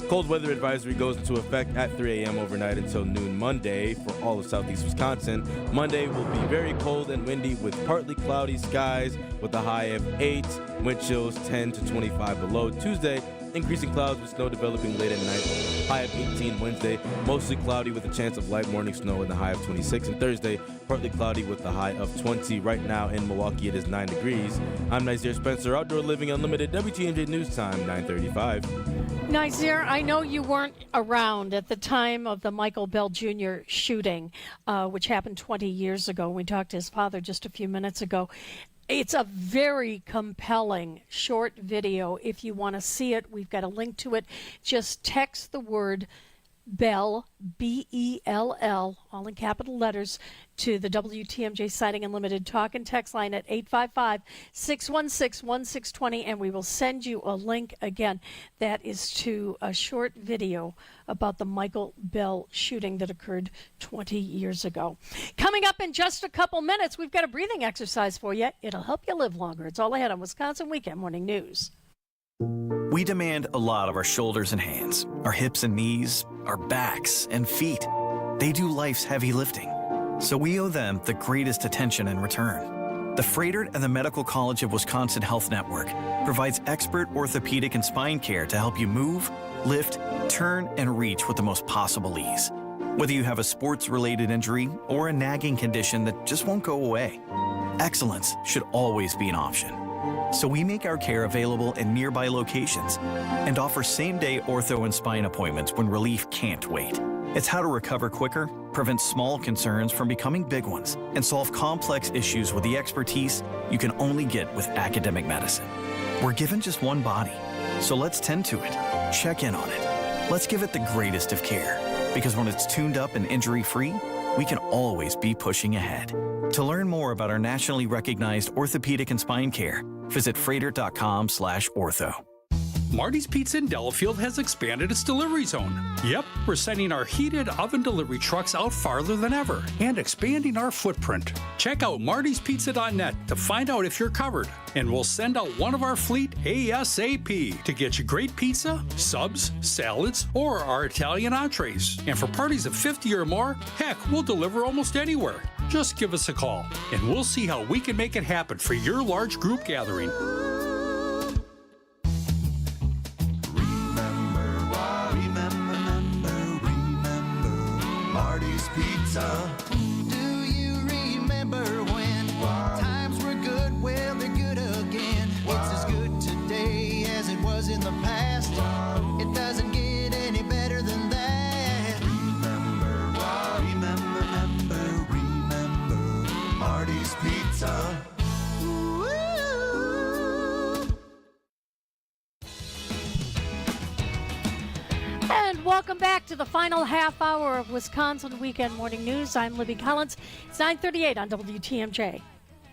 Cold weather advisory goes into effect at 3 a.m. overnight until noon Monday for all of southeast Wisconsin. Monday will be very cold and windy with partly cloudy skies with a high of 8, wind chills 10 to 25 below. Tuesday, increasing clouds with snow developing late at night, high of 18. Wednesday, mostly cloudy with a chance of light morning snow and a high of 26. And Thursday, partly cloudy with a high of 20. Right now in Milwaukee, it is 9 degrees. I'm Nazir Spencer, Outdoor Living Unlimited, WTMJ News Time, 9:35. Nazir, I know you weren't around at the time of the Michael Bell Jr. shooting, which happened 20 years ago. We talked to his father just a few minutes ago. It's a very compelling short video. If you want to see it, we've got a link to it. Just text the word Bell, B-E-L-L, all in capital letters, to the WTMJ Sighting Unlimited talk and text line at 855-616-1620, and we will send you a link again. That is to a short video about the Michael Bell shooting that occurred 20 years ago. Coming up in just a couple minutes, we've got a breathing exercise for you. It'll help you live longer. It's all ahead on Wisconsin Weekend Morning News. We demand a lot of our shoulders and hands, our hips and knees, our backs and feet. They do life's heavy lifting, so we owe them the greatest attention in return. The Froedtert and the Medical College of Wisconsin Health Network provides expert orthopedic and spine care to help you move, lift, turn, and reach with the most possible ease. Whether you have a sports-related injury or a nagging condition that just won't go away, excellence should always be an option. So we make our care available in nearby locations and offer same-day ortho and spine appointments when relief can't wait. It's how to recover quicker, prevent small concerns from becoming big ones, and solve complex issues with the expertise you can only get with academic medicine. We're given just one body, so let's tend to it, check in on it. Let's give it the greatest of care, because when it's tuned up and injury-free, we can always be pushing ahead. To learn more about our nationally recognized orthopedic and spine care, visit freighter.com/ortho. Marty's Pizza in Delafield has expanded its delivery zone. Yep, we're sending our heated oven delivery trucks out farther than ever and expanding our footprint. Check out martyspizza.net to find out if you're covered, and we'll send out one of our fleet ASAP to get you great pizza, subs, salads, or our Italian entrees. And for parties of 50 or more, heck, we'll deliver almost anywhere. Just give us a call, and we'll see how we can make it happen for your large group gathering. Marty's Pizza. Do you remember when times were good? Well, they're good again. It's as good today as it was in the past. It doesn't get any better than that. Remember Marty's Pizza. And welcome back to the final half hour of Wisconsin Weekend Morning News. I'm Libby Collins. It's 9:38 on WTMJ.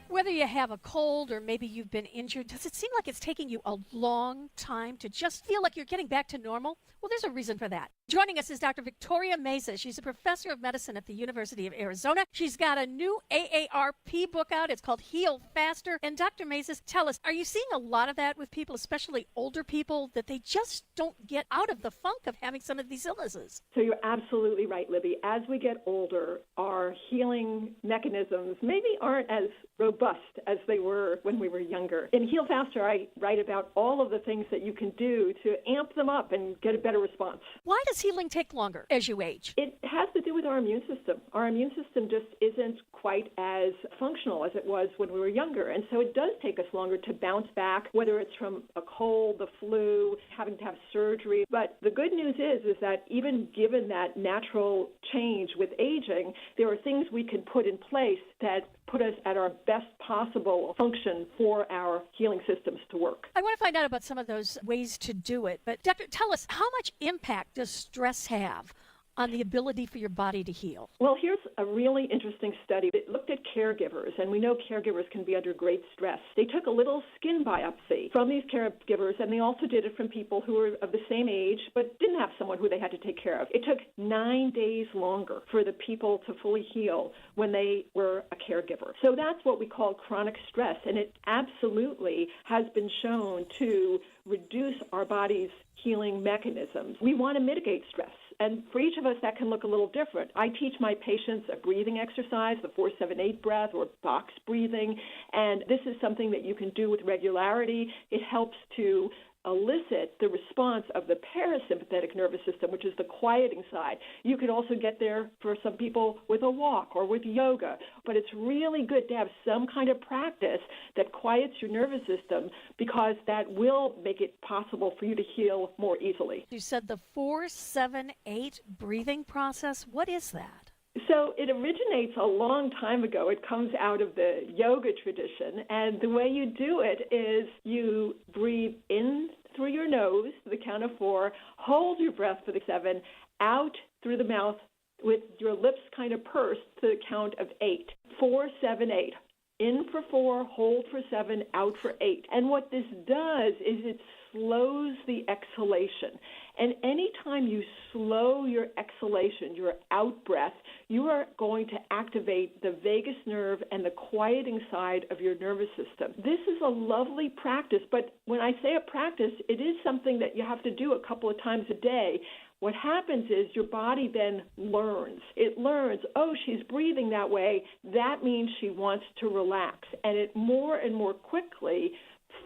Whether you have a cold or maybe you've been injured, does it seem like it's taking you a long time to just feel like you're getting back to normal? Well, there's a reason for that. Joining us is Dr. Victoria Mesa. She's a professor of medicine at the University of Arizona. She's got a new AARP book out. It's called Heal Faster. And Dr. Mesa, tell us, are you seeing a lot of that with people, especially older people, that they just don't get out of the funk of having some of these illnesses? So you're absolutely right, Libby. As we get older, our healing mechanisms maybe aren't as robust as they were when we were younger. In Heal Faster, I write about all of the things that you can do to amp them up and get a better response. Why does healing take longer as you age? It has to do with our immune system. Our immune system just isn't quite as functional as it was when we were younger. And so it does take us longer to bounce back, whether it's from a cold, the flu, having to have surgery. But the good news is that even given that natural change with aging, there are things we can put in place that put us at our best possible function for our healing systems to work. I want to find out about some of those ways to do it. But Doctor, tell us, how much impact does stress have on the ability for your body to heal? Well, here's a really interesting study. It looked at caregivers, and we know caregivers can be under great stress. They took a little skin biopsy from these caregivers, and they also did it from people who were of the same age but didn't have someone who they had to take care of. It took 9 days longer for the people to fully heal when they were a caregiver. So that's what we call chronic stress, and it absolutely has been shown to reduce our body's healing mechanisms. We want to mitigate stress. And for each of us, that can look a little different. I teach my patients a breathing exercise, the 4-7-8 breath or box breathing, and this is something that you can do with regularity. It helps to elicit the response of the parasympathetic nervous system, which is the quieting side. You can also get there for some people with a walk or with yoga, but it's really good to have some kind of practice that quiets your nervous system, because that will make it possible for you to heal more easily. You said the 4-7-8 breathing process. What is that? So it originates a long time ago. It comes out of the yoga tradition, and the way you do it is you breathe in through your nose to the count of 4, hold your breath for the 7, out through the mouth with your lips kind of pursed to the count of 8. 4-7-8. In for 4, hold for 7, out for 8. And what this does is it slows the exhalation. And anytime you slow your exhalation, your out breath, you are going to activate the vagus nerve and the quieting side of your nervous system. This is a lovely practice, but when I say a practice, it is something that you have to do a couple of times a day. What happens is your body then learns. It learns, oh, she's breathing that way. That means she wants to relax. And it more and more quickly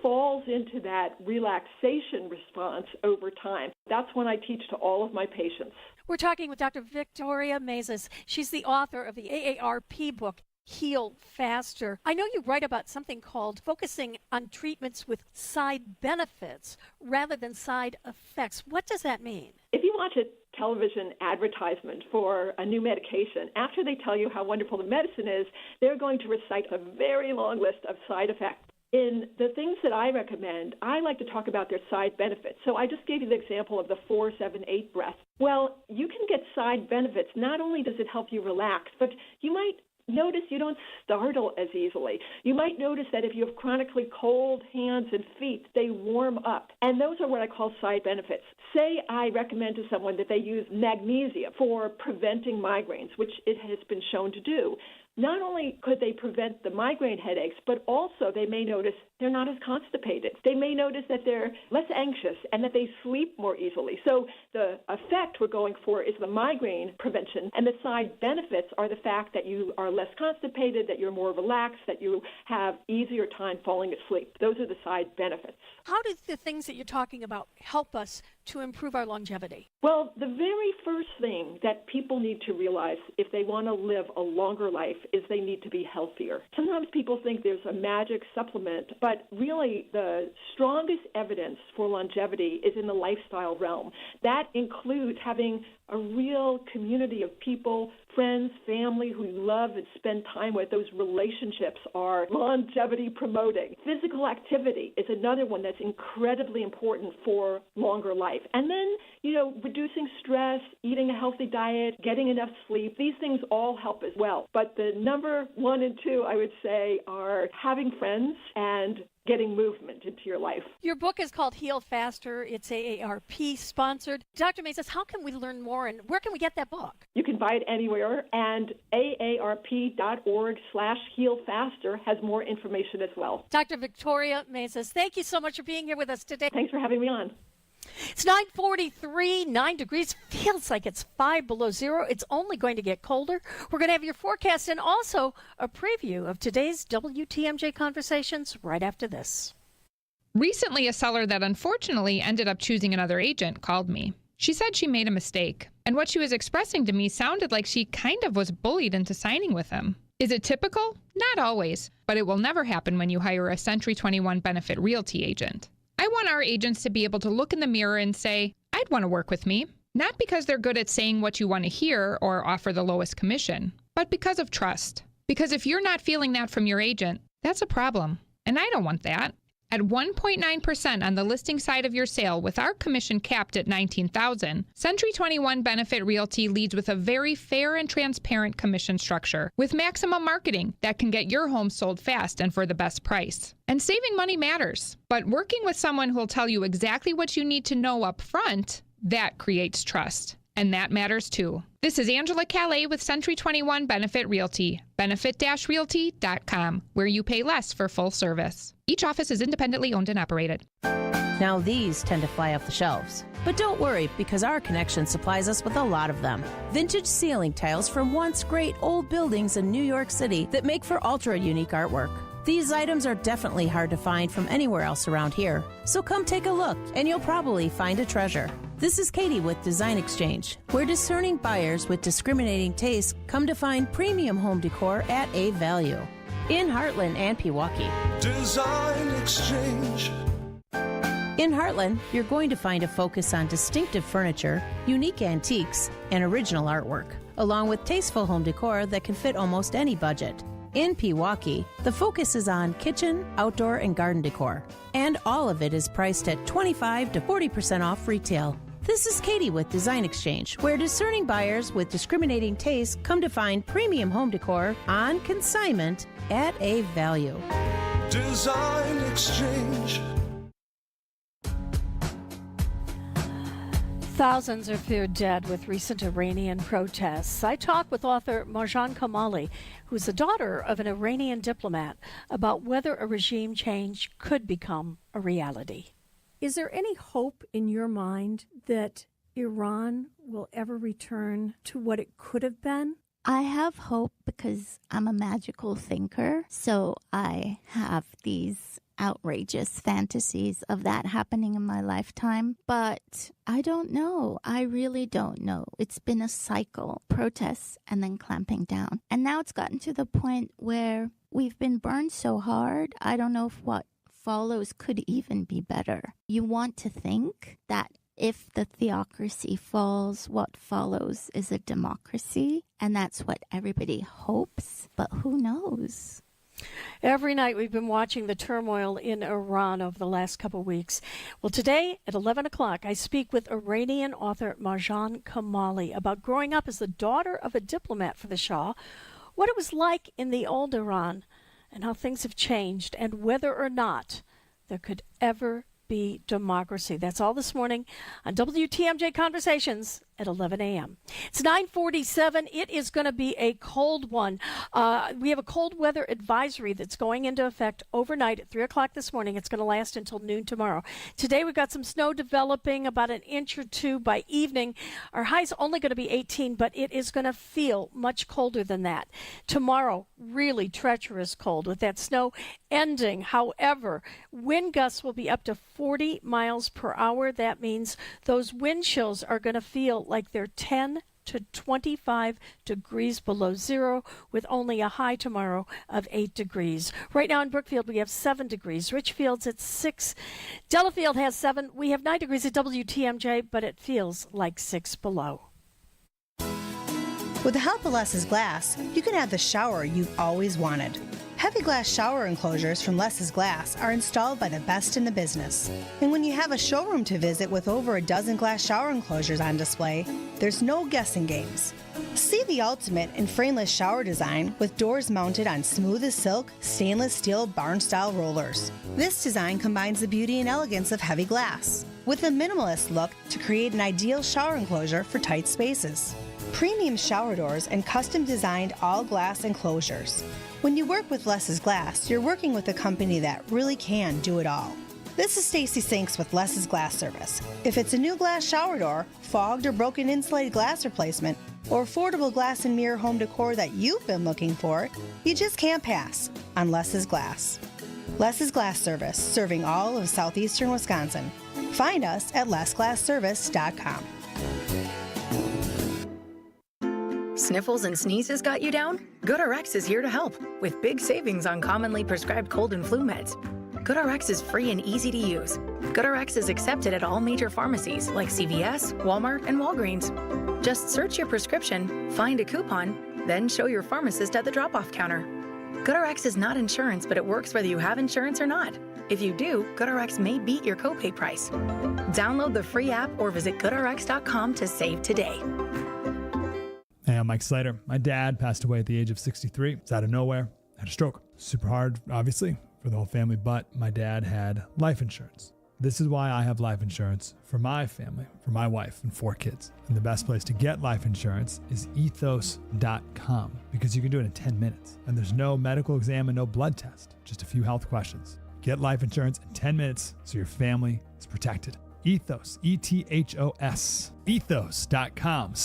falls into that relaxation response over time. That's when I teach to all of my patients. We're talking with Dr. Victoria Mesa. She's the author of the AARP book, heal faster. I know you write about something called focusing on treatments with side benefits rather than side effects. What does that mean? If you watch a television advertisement for a new medication, after they tell you how wonderful the medicine is, they're going to recite a very long list of side effects. In the things that I recommend, I like to talk about their side benefits. So I just gave you the example of the 4-7-8 breath. Well, you can get side benefits. Not only does it help you relax, but you might notice you don't startle as easily. You might notice that if you have chronically cold hands and feet, they warm up. And those are what I call side benefits. Say I recommend to someone that they use magnesium for preventing migraines, which it has been shown to do. Not only could they prevent the migraine headaches, but also they may notice they're not as constipated. They may notice that they're less anxious and that they sleep more easily. So the effect we're going for is the migraine prevention, and the side benefits are the fact that you are less constipated, that you're more relaxed, that you have easier time falling asleep. Those are the side benefits. How do the things that you're talking about help us to improve our longevity? Well, the very first thing that people need to realize if they want to live a longer life is they need to be healthier. Sometimes people think there's a magic supplement, but really the strongest evidence for longevity is in the lifestyle realm. That includes having a real community of people, friends, family who you love and spend time with. Those relationships are longevity promoting. Physical activity is another one that's incredibly important for longer life. And then, reducing stress, eating a healthy diet, getting enough sleep, these things all help as well. But the number 1 and 2, I would say, are having friends and getting movement into your life. Your book is called Heal Faster. It's AARP sponsored. Dr. Mazes, how can we learn more and where can we get that book? You can buy it anywhere, and aarp.org/healfaster has more information as well. Dr. Victoria Mazes, thank you so much for being here with us today. Thanks for having me on. It's 9:43, 9 degrees. Feels like it's 5 below zero. It's only going to get colder. We're going to have your forecast and also a preview of today's WTMJ conversations right after this. Recently, a seller that unfortunately ended up choosing another agent called me. She said she made a mistake, and what she was expressing to me sounded like she kind of was bullied into signing with him. Is it typical? Not always, but it will never happen when you hire a Century 21 Benefit Realty agent. I want our agents to be able to look in the mirror and say, I'd want to work with me. Not because they're good at saying what you want to hear or offer the lowest commission, but because of trust. Because if you're not feeling that from your agent, that's a problem. And I don't want that. At 1.9% on the listing side of your sale with our commission capped at $19,000, Century 21 Benefit Realty leads with a very fair and transparent commission structure with maximum marketing that can get your home sold fast and for the best price. And saving money matters, but working with someone who will tell you exactly what you need to know up front, that creates trust. And that matters too. This is Angela Calais with Century 21 Benefit Realty, benefit-realty.com, where you pay less for full service. Each office is independently owned and operated. Now these tend to fly off the shelves. But don't worry, because our connection supplies us with a lot of them. Vintage ceiling tiles from once great old buildings in New York City that make for ultra-unique artwork. These items are definitely hard to find from anywhere else around here. So come take a look, and you'll probably find a treasure. This is Katie with Design Exchange, where discerning buyers with discriminating tastes come to find premium home decor at a value. In Heartland and Pewaukee. Design Exchange. In Heartland, you're going to find a focus on distinctive furniture, unique antiques, and original artwork, along with tasteful home decor that can fit almost any budget. In Pewaukee, the focus is on kitchen, outdoor, and garden decor, and all of it is priced at 25 to 40% off retail. This is Katie with Design Exchange, where discerning buyers with discriminating tastes come to find premium home decor on consignment at a value. Design Exchange. Thousands are feared dead with recent Iranian protests. I talked with author Marjan Kamali, who's the daughter of an Iranian diplomat, about whether a regime change could become a reality. Is there any hope in your mind that Iran will ever return to what it could have been? I have hope because I'm a magical thinker. So I have these outrageous fantasies of that happening in my lifetime, but I don't know. I really don't know. It's been a cycle, protests and then clamping down. And now it's gotten to the point where we've been burned so hard, I don't know if what follows could even be better. You want to think that if the theocracy falls, what follows is a democracy, and that's what everybody hopes, but who knows? Every night we've been watching the turmoil in Iran over the last couple of weeks. Well, today at 11 o'clock, I speak with Iranian author Marjan Kamali about growing up as the daughter of a diplomat for the Shah, what it was like in the old Iran, and how things have changed, and whether or not there could ever be democracy. That's all this morning on WTMJ Conversations at 11 a.m. It's 9:47. It is going to be a cold one. We have a cold weather advisory that's going into effect overnight at 3 o'clock this morning. It's going to last until noon tomorrow. Today we've got some snow developing, about an inch or two by evening. Our high's only going to be 18, but it is going to feel much colder than that. Tomorrow, really treacherous cold with that snow ending. However, wind gusts will be up to 40 miles per hour. That means those wind chills are going to feel like they're 10 to 25 degrees below zero, with only a high tomorrow of 8 degrees. Right now in Brookfield, we have 7 degrees. Richfield's at 6. Delafield has 7. We have 9 degrees at WTMJ, but it feels like 6 below. With the help of Less's Glass, you can have the shower you've always wanted. Heavy glass shower enclosures from Less's Glass are installed by the best in the business. And when you have a showroom to visit with over a dozen glass shower enclosures on display, there's no guessing games. See the ultimate in frameless shower design with doors mounted on smooth as silk, stainless steel barn-style rollers. This design combines the beauty and elegance of heavy glass with a minimalist look to create an ideal shower enclosure for tight spaces. Premium shower doors and custom-designed all-glass enclosures. When you work with Less's Glass, you're working with a company that really can do it all. This is Stacy Sinks with Less's Glass Service. If it's a new glass shower door, fogged or broken insulated glass replacement, or affordable glass and mirror home decor that you've been looking for, you just can't pass on Less's Glass. Less's Glass Service, serving all of southeastern Wisconsin. Find us at lessglassservice.com. Sniffles and sneezes got you down? GoodRx is here to help with big savings on commonly prescribed cold and flu meds. GoodRx is free and easy to use. GoodRx is accepted at all major pharmacies like CVS, Walmart, and Walgreens. Just search your prescription, find a coupon, then show your pharmacist at the drop-off counter. GoodRx is not insurance, but it works whether you have insurance or not. If you do, GoodRx may beat your copay price. Download the free app or visit goodrx.com to save today. Hey, I'm Mike Slater. My dad passed away at the age of 63. It's out of nowhere. Had a stroke. Super hard, obviously, for the whole family, but my dad had life insurance. This is why I have life insurance for my family, for my wife and 4 kids. And the best place to get life insurance is ethos.com, because you can do it in 10 minutes. And there's no medical exam and no blood test, just a few health questions. Get life insurance in 10 minutes so your family is protected. Ethos, ETHOS, ethos.com/Mike.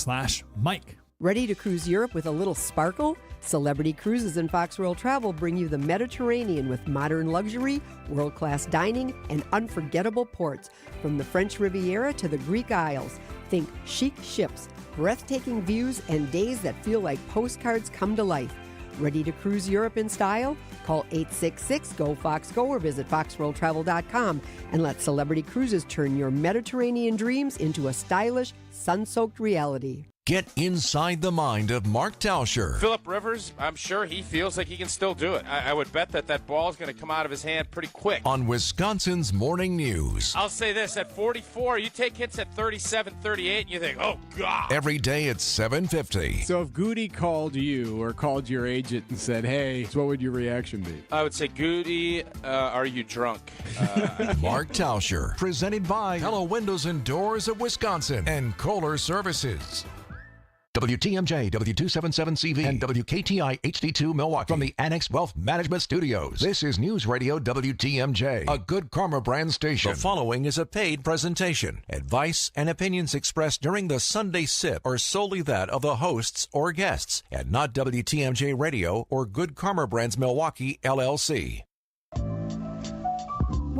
Ready to cruise Europe with a little sparkle? Celebrity Cruises and Fox World Travel bring you the Mediterranean with modern luxury, world-class dining, and unforgettable ports. From the French Riviera to the Greek Isles, think chic ships, breathtaking views, and days that feel like postcards come to life. Ready to cruise Europe in style? Call 866-GO-FOX-GO or visit foxworldtravel.com and let Celebrity Cruises turn your Mediterranean dreams into a stylish, sun-soaked reality. Get inside the mind of Mark Tauscher. Phillip Rivers, I'm sure he feels like he can still do it. I would bet that ball is going to come out of his hand pretty quick. On Wisconsin's Morning News. I'll say this, at 44, you take hits at 37, 38, and you think, oh, God. Every day at 7:50. So if Goody called you or called your agent and said, hey, so what would your reaction be? I would say, Goody, are you drunk? Mark Tauscher, presented by Hello Windows and Doors of Wisconsin and Kohler Services. WTMJ, W277CV, and WKTI HD2 Milwaukee. From the Annex Wealth Management Studios, this is News Radio WTMJ, a Good Karma brand station. The following is a paid presentation. Advice and opinions expressed during the Sunday Sip are solely that of the hosts or guests, and not WTMJ Radio or Good Karma Brands Milwaukee, LLC.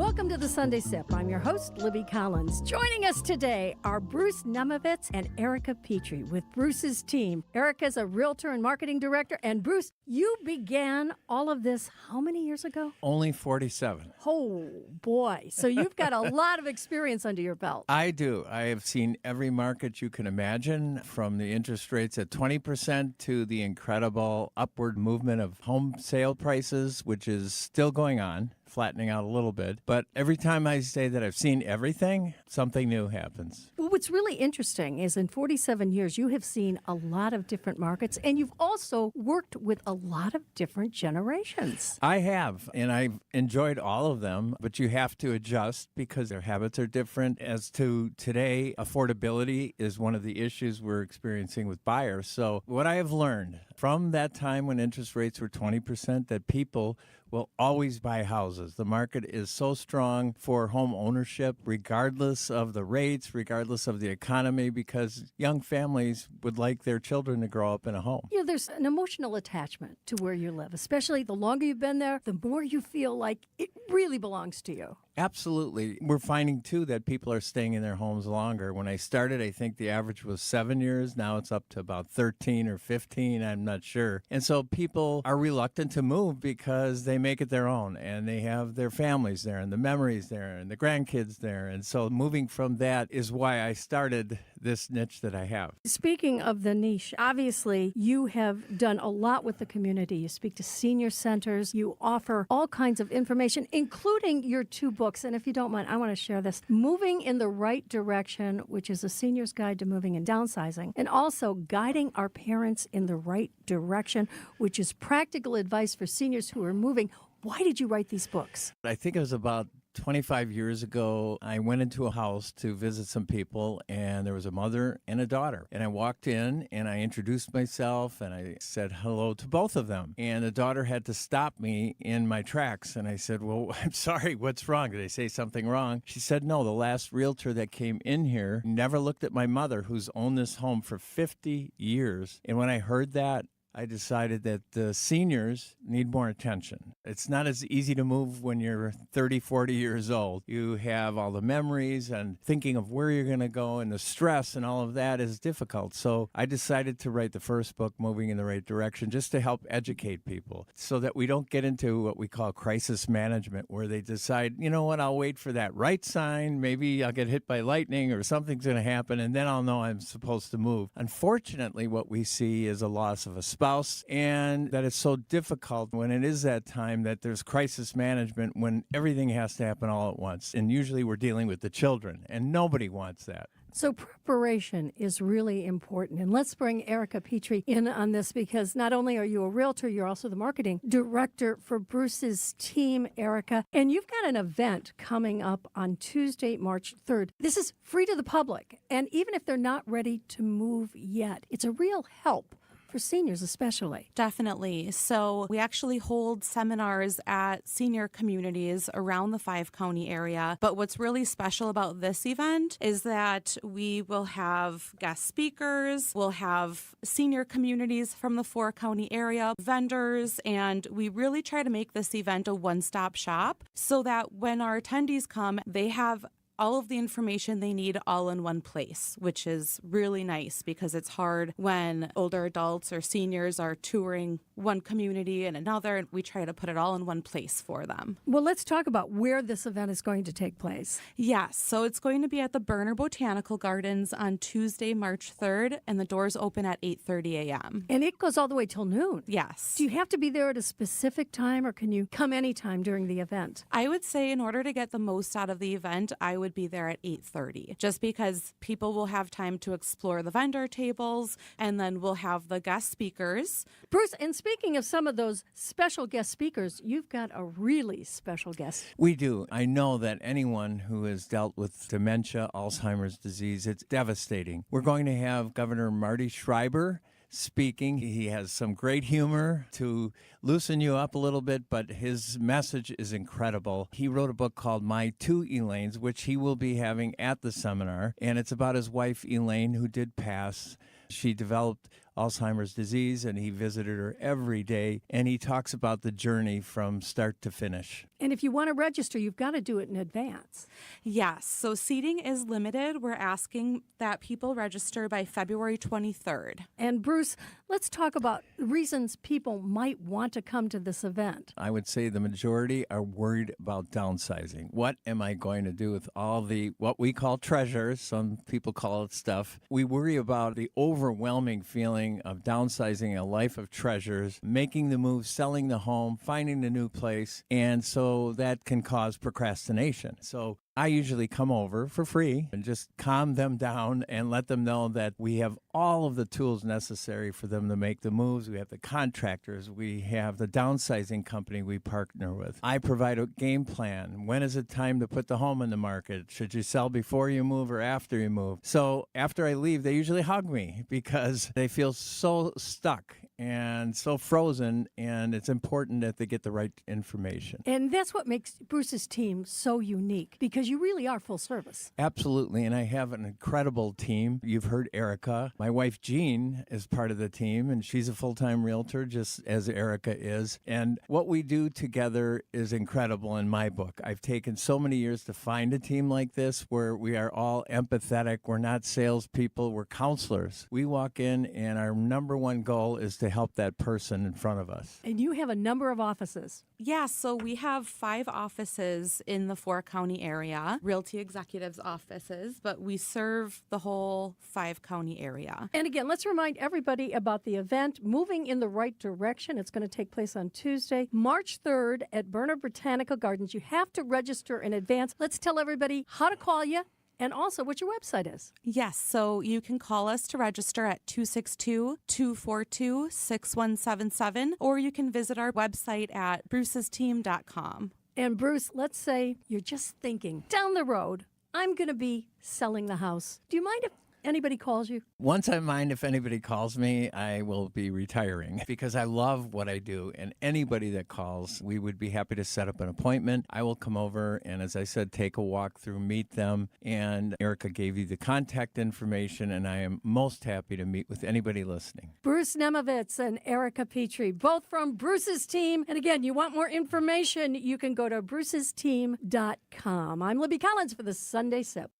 Welcome to the Sunday Sip. I'm your host, Libby Collins. Joining us today are Bruce Nemovitz and Erica Petrie with Bruce's team. Erica's a realtor and marketing director. And Bruce, you began all of this how many years ago? Only 47. Oh, boy. So you've got a lot of experience under your belt. I do. I have seen every market you can imagine, from the interest rates at 20% to the incredible upward movement of home sale prices, which is still going on, flattening out a little bit. But every time I say that I've seen everything, something new happens. Well, what's really interesting is in 47 years, you have seen a lot of different markets, and you've also worked with a lot of different generations. I have, and I've enjoyed all of them, but you have to adjust because their habits are different. As to today, affordability is one of the issues we're experiencing with buyers. So what I have learned from that time when interest rates were 20%, that people will always buy houses. The market is so strong for home ownership, regardless of the rates, regardless of the economy, because young families would like their children to grow up in a home. You know, there's an emotional attachment to where you live, especially the longer you've been there, the more you feel like it really belongs to you. Absolutely. We're finding, too, that people are staying in their homes longer. When I started, I think the average was 7 years. Now it's up to about 13 or 15. I'm not sure. And so people are reluctant to move because they make it their own, and they have their families there and the memories there and the grandkids there. And so moving from that is why I started this niche that I have. Speaking of the niche, obviously you have done a lot with the community. You speak to senior centers. You offer all kinds of information, including your two books. And if you don't mind, I want to share this. Moving in the Right Direction, which is a senior's guide to moving and downsizing, and also Guiding Our Parents in the Right Direction, which is practical advice for seniors who are moving. Why did you write these books? I think it was about 25 years ago. I went into a house to visit some people, and there was a mother and a daughter. And I walked in, and I introduced myself, and I said hello to both of them. And the daughter had to stop me in my tracks. And I said, well, I'm sorry, what's wrong? Did I say something wrong? She said, no, the last realtor that came in here never looked at my mother, who's owned this home for 50 years. And when I heard that, I decided that the seniors need more attention. It's not as easy to move when you're 30, 40 years old. You have all the memories and thinking of where you're going to go, and the stress and all of that is difficult. So I decided to write the first book, Moving in the Right Direction, just to help educate people so that we don't get into what we call crisis management, where they decide, you know what, I'll wait for that right sign. Maybe I'll get hit by lightning or something's going to happen, and then I'll know I'm supposed to move. Unfortunately, what we see is a loss of a spouse, and that it's so difficult when it is that time that there's crisis management when everything has to happen all at once. And usually we're dealing with the children, and nobody wants that. So preparation is really important. And let's bring Erica Petrie in on this, because not only are you a realtor, you're also the marketing director for Bruce's team, Erica. And you've got an event coming up on Tuesday, March 3rd. This is free to the public. And even if they're not ready to move yet, it's a real help for seniors especially. Definitely. So we actually hold seminars at senior communities around the 5-county area. But what's really special about this event is that we will have guest speakers, we'll have senior communities from the 4-county area, vendors, and we really try to make this event a one-stop shop so that when our attendees come, they have all of the information they need all in one place, which is really nice because it's hard when older adults or seniors are touring one community and another, and we try to put it all in one place for them. Well, let's talk about where this event is going to take place. Yes, so it's going to be at the Berner Botanical Gardens on Tuesday, March 3rd, and the doors open at 8:30 a.m. And it goes all the way till noon. Yes. Do you have to be there at a specific time, or can you come anytime during the event? I would say in order to get the most out of the event, I would be there at 8:30, just because people will have time to explore the vendor tables, and then we'll have the guest speakers. Bruce, and speaking of some of those special guest speakers, you've got a really special guest. We do. I know that anyone who has dealt with dementia, Alzheimer's disease, it's devastating. We're going to have Governor Marty Schreiber speaking. He has some great humor to loosen you up a little bit, but his message is incredible. He wrote a book called My Two Elaines, which he will be having at the seminar, and it's about his wife, Elaine, who did pass. She developed Alzheimer's disease, and he visited her every day, and he talks about the journey from start to finish. And if you want to register, you've got to do it in advance. Yes. So seating is limited. We're asking that people register by February 23rd. And Bruce, let's talk about reasons people might want to come to this event. I would say the majority are worried about downsizing. What am I going to do with all the, what we call treasures? Some people call it stuff. We worry about the overwhelming feeling of downsizing a life of treasures, making the move, selling the home, finding a new place. And so that can cause procrastination. So I usually come over for free and just calm them down and let them know that we have all of the tools necessary for them to make the moves. We have the contractors. We have the downsizing company we partner with. I provide a game plan. When is it time to put the home in the market? Should you sell before you move or after you move? So after I leave, they usually hug me because they feel so stuck and so frozen, and it's important that they get the right information. And that's what makes Bruce's team so unique, because you really are full service. Absolutely, and I have an incredible team. You've heard Erica. My wife, Jean, is part of the team, and she's a full-time realtor, just as Erica is. And what we do together is incredible in my book. I've taken so many years to find a team like this where we are all empathetic. We're not salespeople. We're counselors. We walk in, and our number one goal is to help that person in front of us. And you have a number of offices. Yeah, so we have 5 offices in the 4-county area, Realty Executives offices, but we serve the whole 5-county area. And again, let's remind everybody about the event, Moving in the Right Direction. It's going to take place on Tuesday, March 3rd at Bernard Botanical Gardens. You have to register in advance. Let's tell everybody how to call you and also what your website is. Yes, so you can call us to register at 262-242-6177, or you can visit our website at brucesteam.com. And Bruce, let's say you're just thinking, down the road, I'm going to be selling the house. Do you mind if anybody calls you? Once I mind if anybody calls me, I will be retiring because I love what I do. And anybody that calls, we would be happy to set up an appointment. I will come over and, as I said, take a walk through, meet them. And Erica gave you the contact information, and I am most happy to meet with anybody listening. Bruce Nemovitz and Erica Petrie, both from Bruce's team. And again, you want more information, you can go to brucesteam.com. I'm Libby Collins for the Sunday Sip.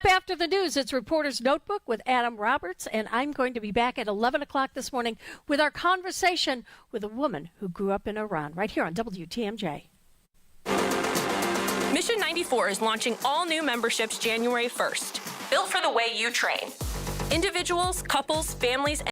After the news, it's Reporter's Notebook with Adam Roberts, and I'm going to be back at 11 o'clock this morning with our conversation with a woman who grew up in Iran, right here on WTMJ. Mission 94 is launching all new memberships January 1st, built for the way you train. Individuals, couples, families,